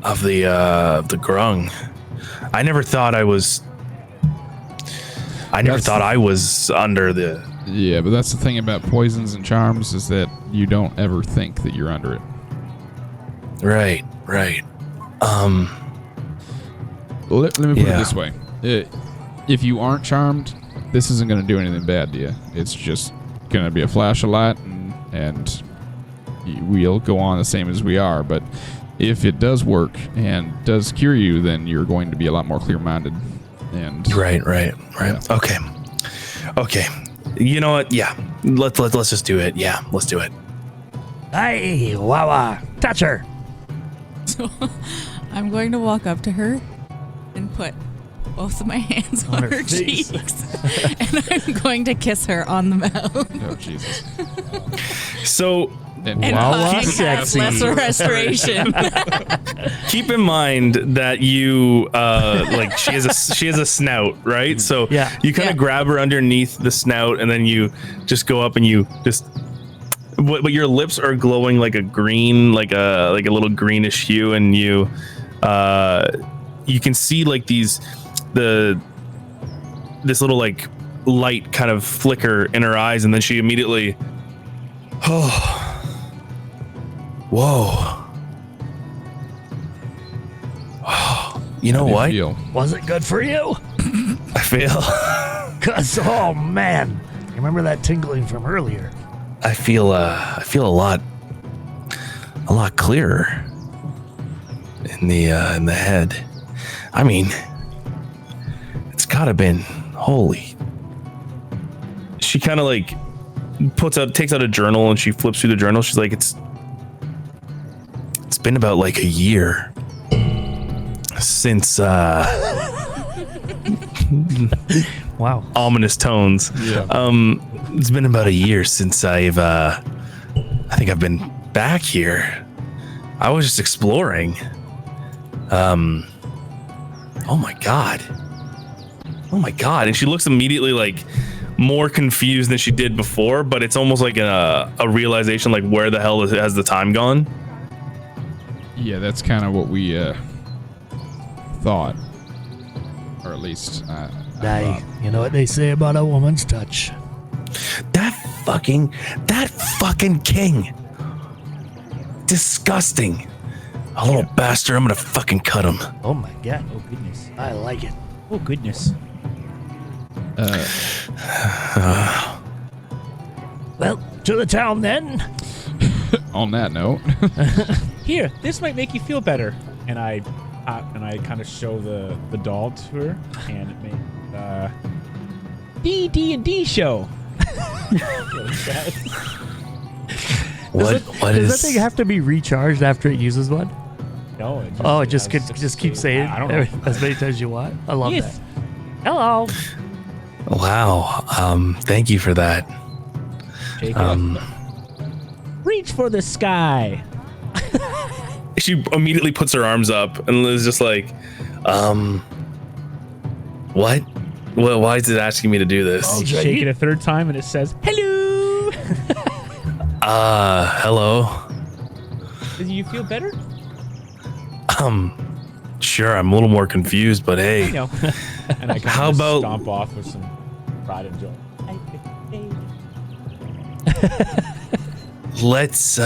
of the Grung. I never thought I was under the... Yeah, but that's the thing about poisons and charms, is that you don't ever think that you're under it. Right. Let me put it this way. If you aren't charmed, this isn't going to do anything bad to you. It's just going to be a flash of light, and we'll go on the same as we are. But if it does work and does cure you, then you're going to be a lot more clear-minded. And Right. Yeah. Okay. You know what? Yeah. Let's just do it. Yeah, let's do it. hey, Wawa, touch her. So I'm going to walk up to her and put both of my hands On on her her face. cheeks, and I'm going to kiss her on the mouth. Oh Jesus. So And And Waawaatesi. I have lesser restoration. keep in mind that you like she has a snout, right? So Yeah. you kind of Yeah. grab her underneath the snout, and then you just go up and you just. But your lips are glowing like a green, like a little greenish hue, and you can see like this little like light kind of flicker in her eyes, and then she immediately, Whoa. You know what? Feel. Was it good for you? I feel Cause oh man, you remember that tingling from earlier? I feel a lot clearer in the head. I mean, it's gotta been holy. she kind of like takes out a journal, and she flips through the journal. She's like, it's been about like a year since Wow. ominous tones. Yeah. it's been about a year since I think I've been back here. I was just exploring. Oh my god. And she looks immediately like more confused than she did before, but it's almost like a realization, like, where the hell has the time gone? Yeah, that's kind of what we thought, or at least I thought. You know what they say about a woman's touch? That fucking king. Disgusting. A little bastard. I'm gonna fucking cut him. Oh my god. Oh goodness. I like it. Oh goodness. Well, to the town then. On that note, Here, this might make you feel better. And I kind of show the doll to her, and it made DDnD show. What Does that is thing have to be recharged after it uses one? No, it just, Just keep saying I don't know. as many times as you want. I love Yes. that. Hello. Wow. Thank you for that. Jacob. Reach for the sky. She immediately puts her arms up and is just like, What? Well, why is it asking me to do this? Oh, I shake it a third time, and it says, "Hello." Hello. Do you feel better? Sure, I'm a little more confused, but hey. No. And I kind How of about- stomp off with some pride and joy. Let's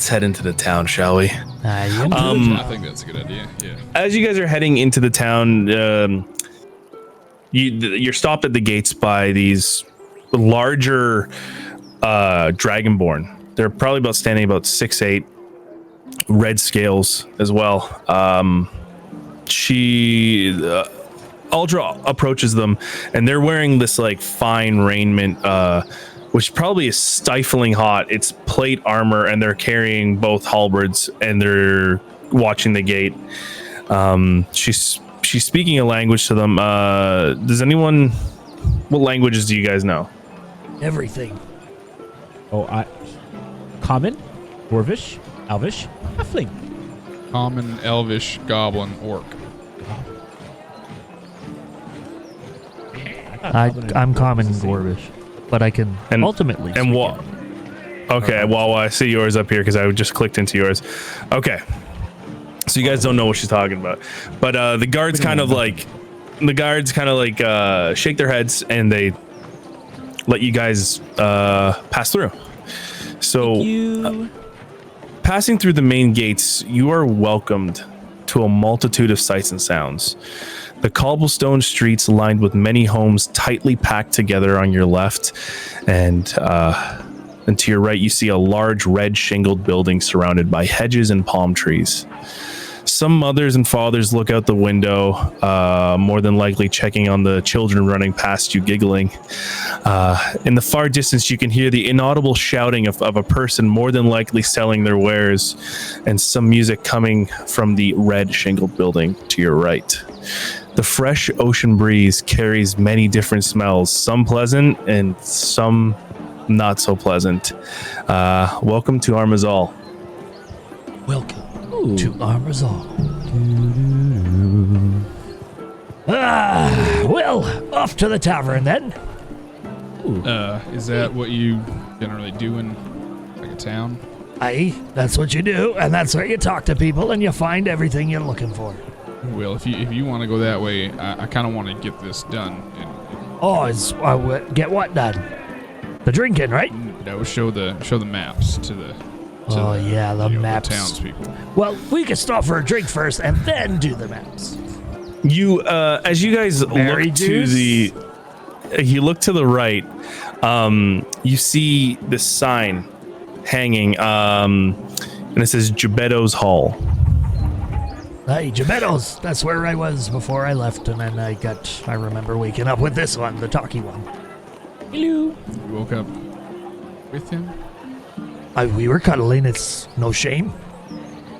head into the town, shall we? I think that's a good idea. Yeah. as you guys are heading into the town, you're stopped at the gates by these larger dragonborn. They're probably standing about 6'8", red scales as well. Aldra approaches them, and they're wearing this like fine raiment, which probably is stifling hot. It's plate armor, and they're carrying both halberds, and they're watching the gate. She's speaking a language to them. What languages do you guys know? Everything. Oh, Common, Dwarvish, Elvish, Halfling. Common, Elvish, Goblin, Orc. I'm common Dwarvish, but I can And- ultimately. And speak what? it. Okay, well, I see yours up here because I just clicked into yours. Okay, so you guys don't know what she's talking about, but the guards kind of like shake their heads, and they let you guys pass through. So You. passing through the main gates, you are welcomed to a multitude of sights and sounds. The cobblestone streets lined with many homes tightly packed together on your left, and to your right you see a large red shingled building surrounded by hedges and palm trees. Some mothers and fathers look out the window, more than likely checking on the children running past you, giggling. In the far distance, you can hear the inaudible shouting of a person more than likely selling their wares, and some music coming from the red shingled building to your right. The fresh ocean breeze carries many different smells, some pleasant and some not so pleasant. Welcome to Armezal. Welcome to Armezal. Well, off to the tavern then. Is that what you generally do in like a town? Aye, that's what you do, and that's where you talk to people and you find everything you're looking for. Well, if you want to go that way, I kind of want to get this done. Oh, get what done? The drinking, right? No, show the maps to the. The maps. The townspeople. Well, we could stop for a drink first and then do the maps. You, as you guys Berry look juice? you look to the right, you see this sign hanging, and it says Gebetto's Hall. Hey, Gebetto's. That's where I was before I left, and then I remember waking up with this one, the talkie one. Hello. You woke up with him? We were cuddling. It's no shame.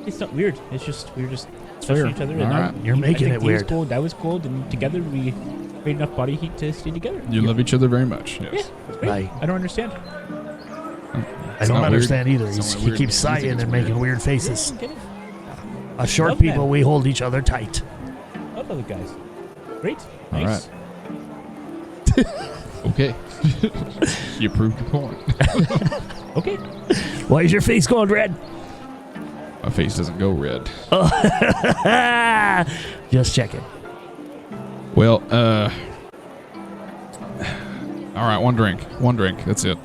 It's not weird. It's just we're just touching each other. All right. You're making I it think he was weird. cold. I was cold, and together we made enough body heat to stay together. You love each other very much. Yeah, Yes. it's great. Right. I don't understand. I don't not understand weird. either. It's only He weird keeps when you think sighing it's and weird. making weird faces. Get it? Us short Love people, them. we hold each other tight. I love it, guys. Great. All Nice. Okay. You proved your point. Okay. Why is your face going red? My face doesn't go red. Just checking. Well, all right, one drink. That's it.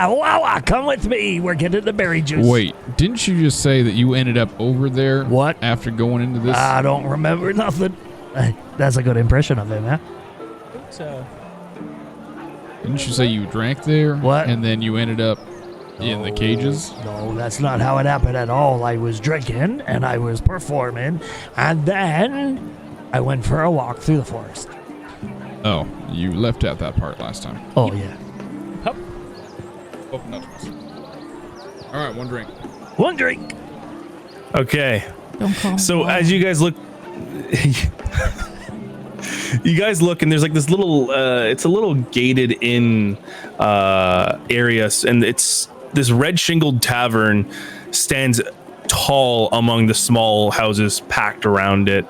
Wawa, come with me. We're getting the berry juice. Wait, didn't you just say that you ended up over there? What? After going into this? I don't remember nothing. That's a good impression of him, huh? It's, Didn't you say you drank there? What? And then you ended up in the cages? No, that's not how it happened at all. I was drinking and I was performing, and then I went for a walk through the forest. Oh, you left out that part last time. Oh, yeah. Hup. Open up. All right, one drink. One drink. Okay. Don't call him So Wawa. as you guys look, and there's like this little, it's a little gated in area, and it's this red shingled tavern stands tall among the small houses packed around it.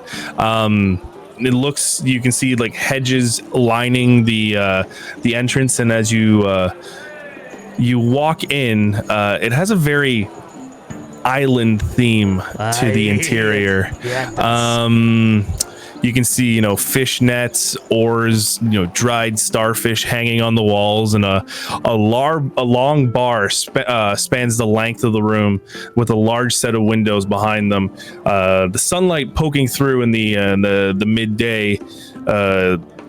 It looks, you can see like hedges lining the entrance, and as you walk in, it has a very island theme to the interior. Yeah, it does. You can see, fish nets, oars, dried starfish hanging on the walls, and a long bar spans the length of the room with a large set of windows behind them. The sunlight poking through in the midday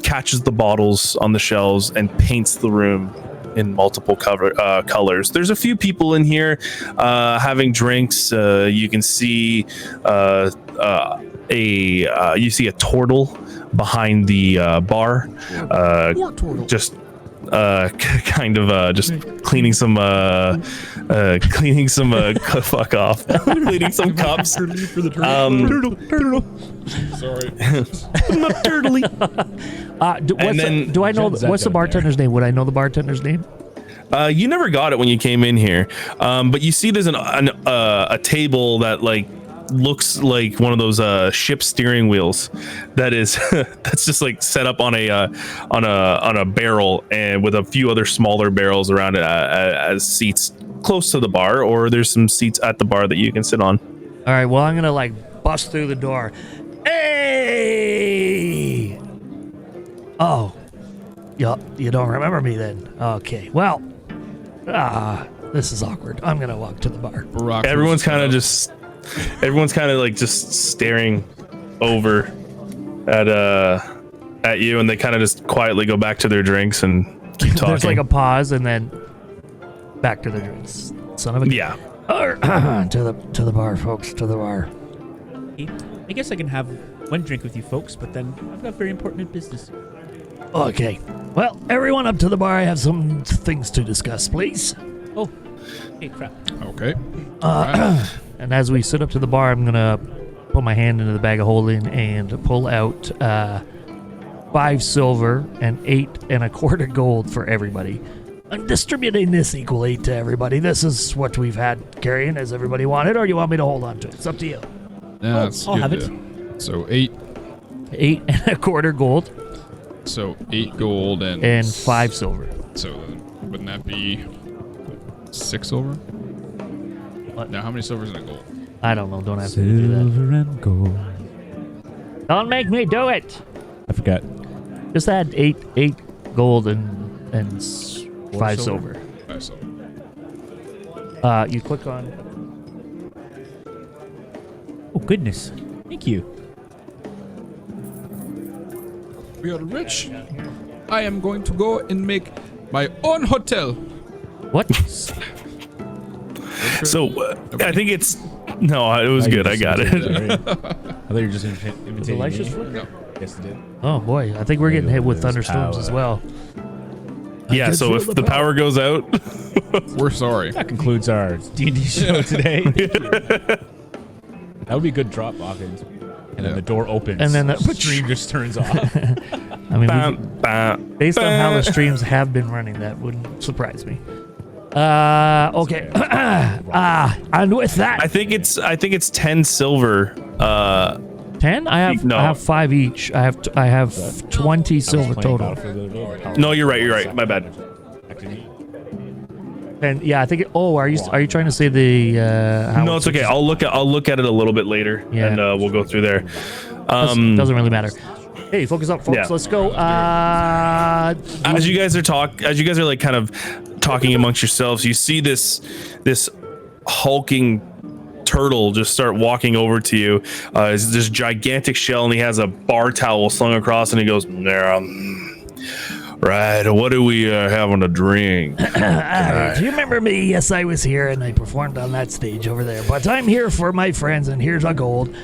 catches the bottles on the shelves and paints the room in multiple colors. There's a few people in here having drinks. You can see you see a turtle behind the bar, just kind of just cleaning some fuck off, cleaning some cups. Sorry. Not turtly. Do I know Jen's that what's the down bartender's name? Would I know the bartender's name? You never got it when you came in here, but you see there's a table that looks like one of those ship steering wheels that's just set up on a barrel, and with a few other smaller barrels around it as seats close to the bar, or there's some seats at the bar that you can sit on. All right, well, I'm gonna bust through the door. Hey! Oh, you don't remember me then? Okay, well, this is awkward. I'm gonna walk to the bar. Borok Everyone's kind of just staring over at you, and they kind of just quietly go back to their drinks and keep talking. There's a pause, and then back to the drinks. Son of a Yeah. to the bar, folks. To the bar. I guess I can have one drink with you folks, but then I've got very important business. Okay. Well, everyone up to the bar. I have some things to discuss, please. Oh, hey, crap. Okay. And as we sit up to the bar, I'm gonna put my hand into the bag of holding and pull out 5 silver and 8 1/4 gold for everybody. I'm distributing this equally to everybody. This is what we've had carrying. Has everybody wanted, or do you want me to hold on to it? It's up to you. Yeah, that's I'll have good. it. So 8. 8 1/4 gold So 8 gold and 5 silver. So wouldn't that be 6 silver? What? Now how many silvers and a gold? I don't know. Don't have to do that. Silver and gold. Don't make me do it. I forgot. Just add 8 gold and 5 silver. 5 silver. You click on. Oh, goodness. Thank you. We are rich. I am going to go and make my own hotel. What? So I think it's no. It was good. I got it. I thought you were just imitating Elisha's me. flicker? Yes, it did. Oh boy, I think we're getting hit with There's thunderstorms power. as well. Yeah. So if the power goes out, We're sorry. That concludes our D&D show today. That would be a good drop off. And then the door opens. And then the- stream just turns off. I mean, based on how the streams have been running, that wouldn't surprise me. Okay. And with that, I think it's 10 silver. 10. I have 5 each. I have 20 silver total. No, you're right. My bad. And yeah, I think. Are you trying to say the? How No, it's okay. I'll look at it a little bit later, Yeah. and we'll go through there. Doesn't really matter. Hey, focus up, folks. Yeah. Let's go. As you guys are like kind of talking amongst yourselves, you see this hulking turtle just start walking over to you. It's this gigantic shell, and he has a bar towel slung across, and he goes, right, what do we having to drink? Do you remember me? Yes, I was here, and I performed on that stage over there. But I'm here for my friends, and here's a gold.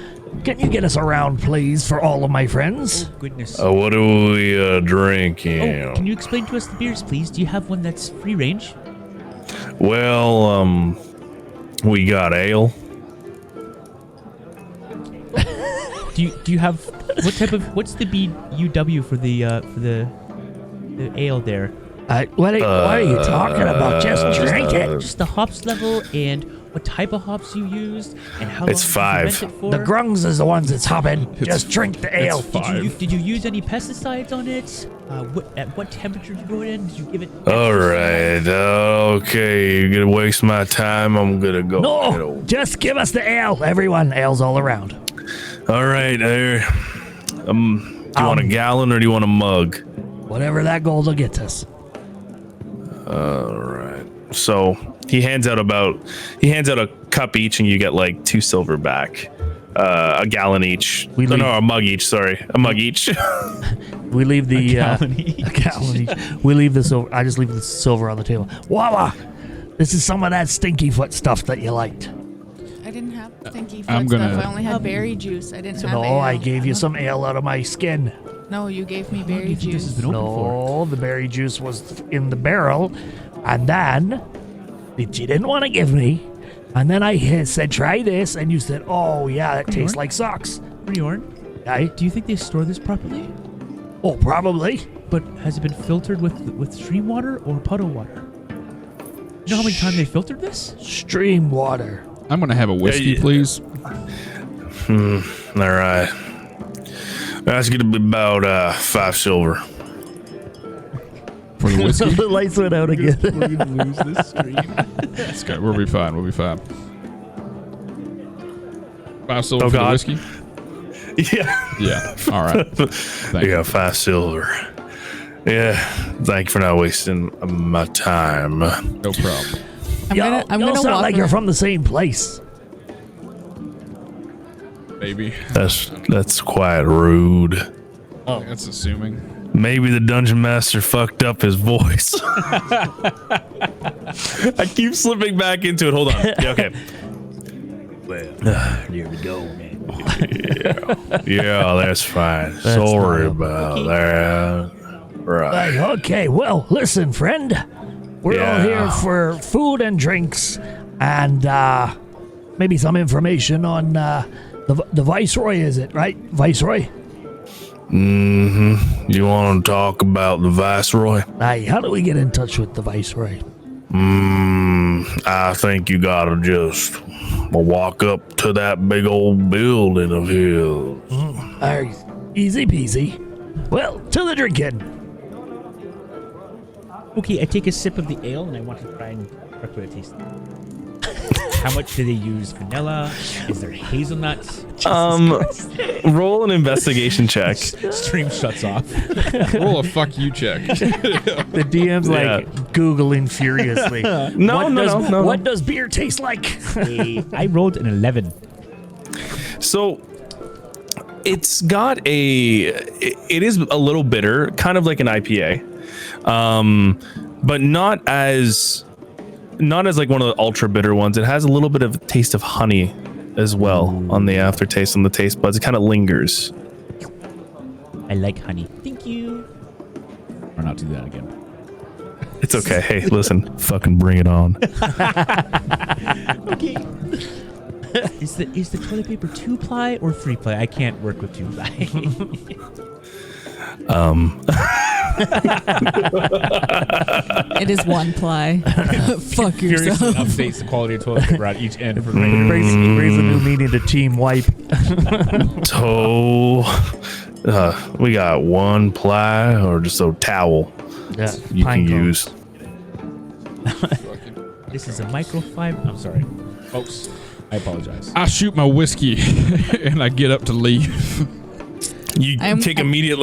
Can you get us around, please, for all of my friends? Oh, goodness. What do we drinking? Oh, can you explain to us the beers, please? Do you have one that's free range? Well, we got ale. Do you have what's the BUW for the ale there? What are you talking about? Just drink it. Just the hops level and what type of hops you used and how It's long did you 5. ferment it for? The Grungs is the ones that's hopping. Just drink the ale. Did you use any pesticides on it? At what temperature did you grow it in? Did you give it? All right. Okay. You're gonna waste my time. I'm gonna go. No, just give us the ale. Everyone, ale's all around. All right. Do you want a gallon or do you want a mug? Whatever that gold will get us. All right. So he hands out a cup each, and you get like 2 silver back. A gallon each. A mug each. Sorry, a mug each. We leave the gallon each. a gallon each. We leave the silver. I just leave the silver on the table. Wawa, this is some of that stinky foot stuff that you liked. I didn't have stinky I'm foot gonna- stuff. I only had berry juice. I didn't have No, ale. I gave you some ale out of my skin. No, you gave me How long do berry you think this juice. has been open for? No, the berry juice was in the barrel, and then you didn't want to give me. And then I said, "Try this," and you said, "Oh yeah, that tastes like socks." Grjorn, Right? do you think they store this properly? Oh, probably. But has it been filtered with stream water or puddle water? You know how many times they filtered this? Stream water. I'm gonna have a whiskey, please. All right. That's gonna be about 5 silver. For the whiskey. The lights went out again. We're gonna lose this stream. It's good. We'll be fine. 5 silver Oh, for the God. whiskey. Yeah. Yeah. All right. Thank You you. got 5 silver. Yeah. Thank you for not wasting my time. No problem. I'm Y'all gonna sound walk like you're around. from the same place. Maybe. That's quite rude. That's assuming. Maybe the dungeon master fucked up his voice. I keep slipping back into it. Hold on. Yeah, okay. Here we go, man. Yeah, that's fine. That's Sorry not- about that. Right. Okay, well, listen, friend. We're all here Yeah. for food and drinks and maybe some information on The Viceroy, is it, right? Viceroy? Mm-hmm. You want to talk about the Viceroy? Aye, how do we get in touch with the Viceroy? I think you gotta just walk up to that big old building of his. Aye, easy peasy. Well, to the drinking. Okay, I take a sip of the ale and I want to try and what it tastes like. How much do they use vanilla? Is there hazelnuts? Roll an investigation check. Stream shuts off. Roll a fuck you check. The DM's like Googling furiously. No. What does beer taste like? I rolled an 11. So it's got it is a little bitter, kind of like an IPA, but not as like one of the ultra bitter ones. It has a little bit of a taste of honey as well on the aftertaste, on the taste buds. It kind of lingers. I like honey. Thank you. Or not do that again. It's okay. Hey, listen, fucking bring it on. Okay. Is the toilet paper 2-ply or 3-ply? I can't work with 2-ply. It is 1-ply. Fuck Furiously yourself. updates the quality of toilet paper at each end. For brings a new meaning to team wipe. We got 1-ply or just a towel Yeah, you pine can cones. use. This is a microfiber. I'm sorry, folks. I apologize. I shoot my whiskey and I get up to leave. You take immediate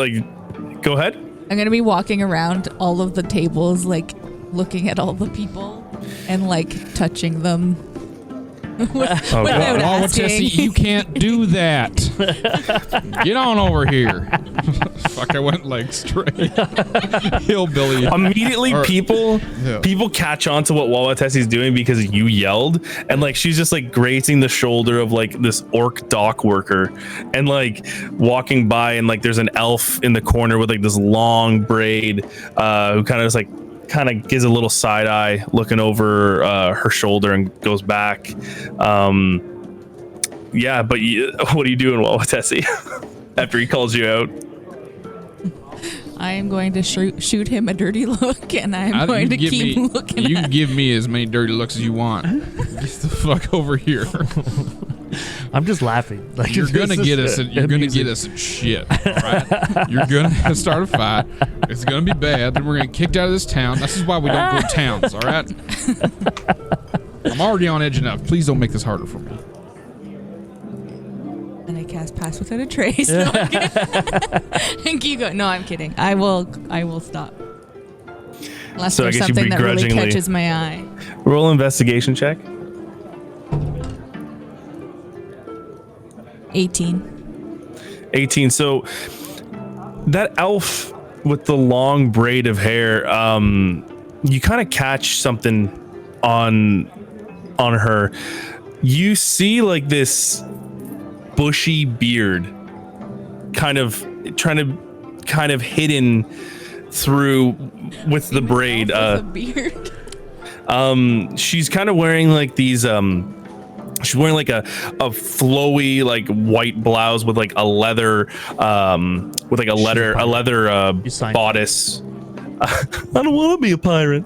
go ahead. I'm gonna be walking around all of the tables, like looking at all the people and like touching them. Without Waawaatesi, asking. you can't do that. Get on over here. Fuck, I went like straight hillbilly. Immediately, Or- people Yeah. catch on to what Waawaatesi's doing because you yelled, and like she's just like grazing the shoulder of like this orc dock worker, and like walking by, and like there's an elf in the corner with like this long braid, who kind of just like gives a little side eye, looking over her shoulder, and goes back. Yeah, but what are you doing, Waawaatesi? After he calls you out? I am going to shoot him a dirty look, and I'm going to keep looking You at can give me as many dirty looks as you want. Get the fuck over here. I'm just laughing. Like, You're gonna this is get us. You're gonna amusing. get us in shit. All right. You're gonna start a fight. It's gonna be bad. Then we're gonna get kicked out of this town. This is why we don't go to towns. All right. I'm already on edge enough. Please don't make this harder for me. And I cast Pass Without a Trace. No, I'm kidding. And keep going. No, I'm kidding. I will stop. Unless So I there's guess you something that really begrudgingly- catches my eye. Roll investigation check. 18. 18. So that elf with the long braid of hair, you kind of catch something on her. You see like this bushy beard kind of hidden through with the braid. With a beard. She's kind of wearing like these she's wearing like a flowy like white blouse with like a leather You signed bodice. I don't want to be a pirate.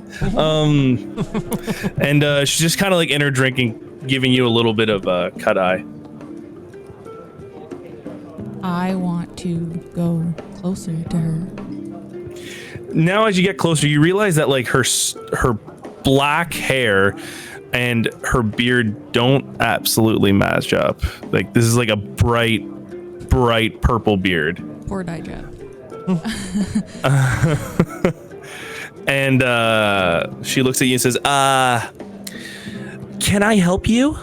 And she's just kind of like in her drinking, giving you a little bit of cut eye. I want to go closer to her. Now as you get closer, you realize that like her black hair and her beard don't absolutely match up. Like this is like a bright purple beard. Poor dye job. And she looks at you and says, "Can I help you?"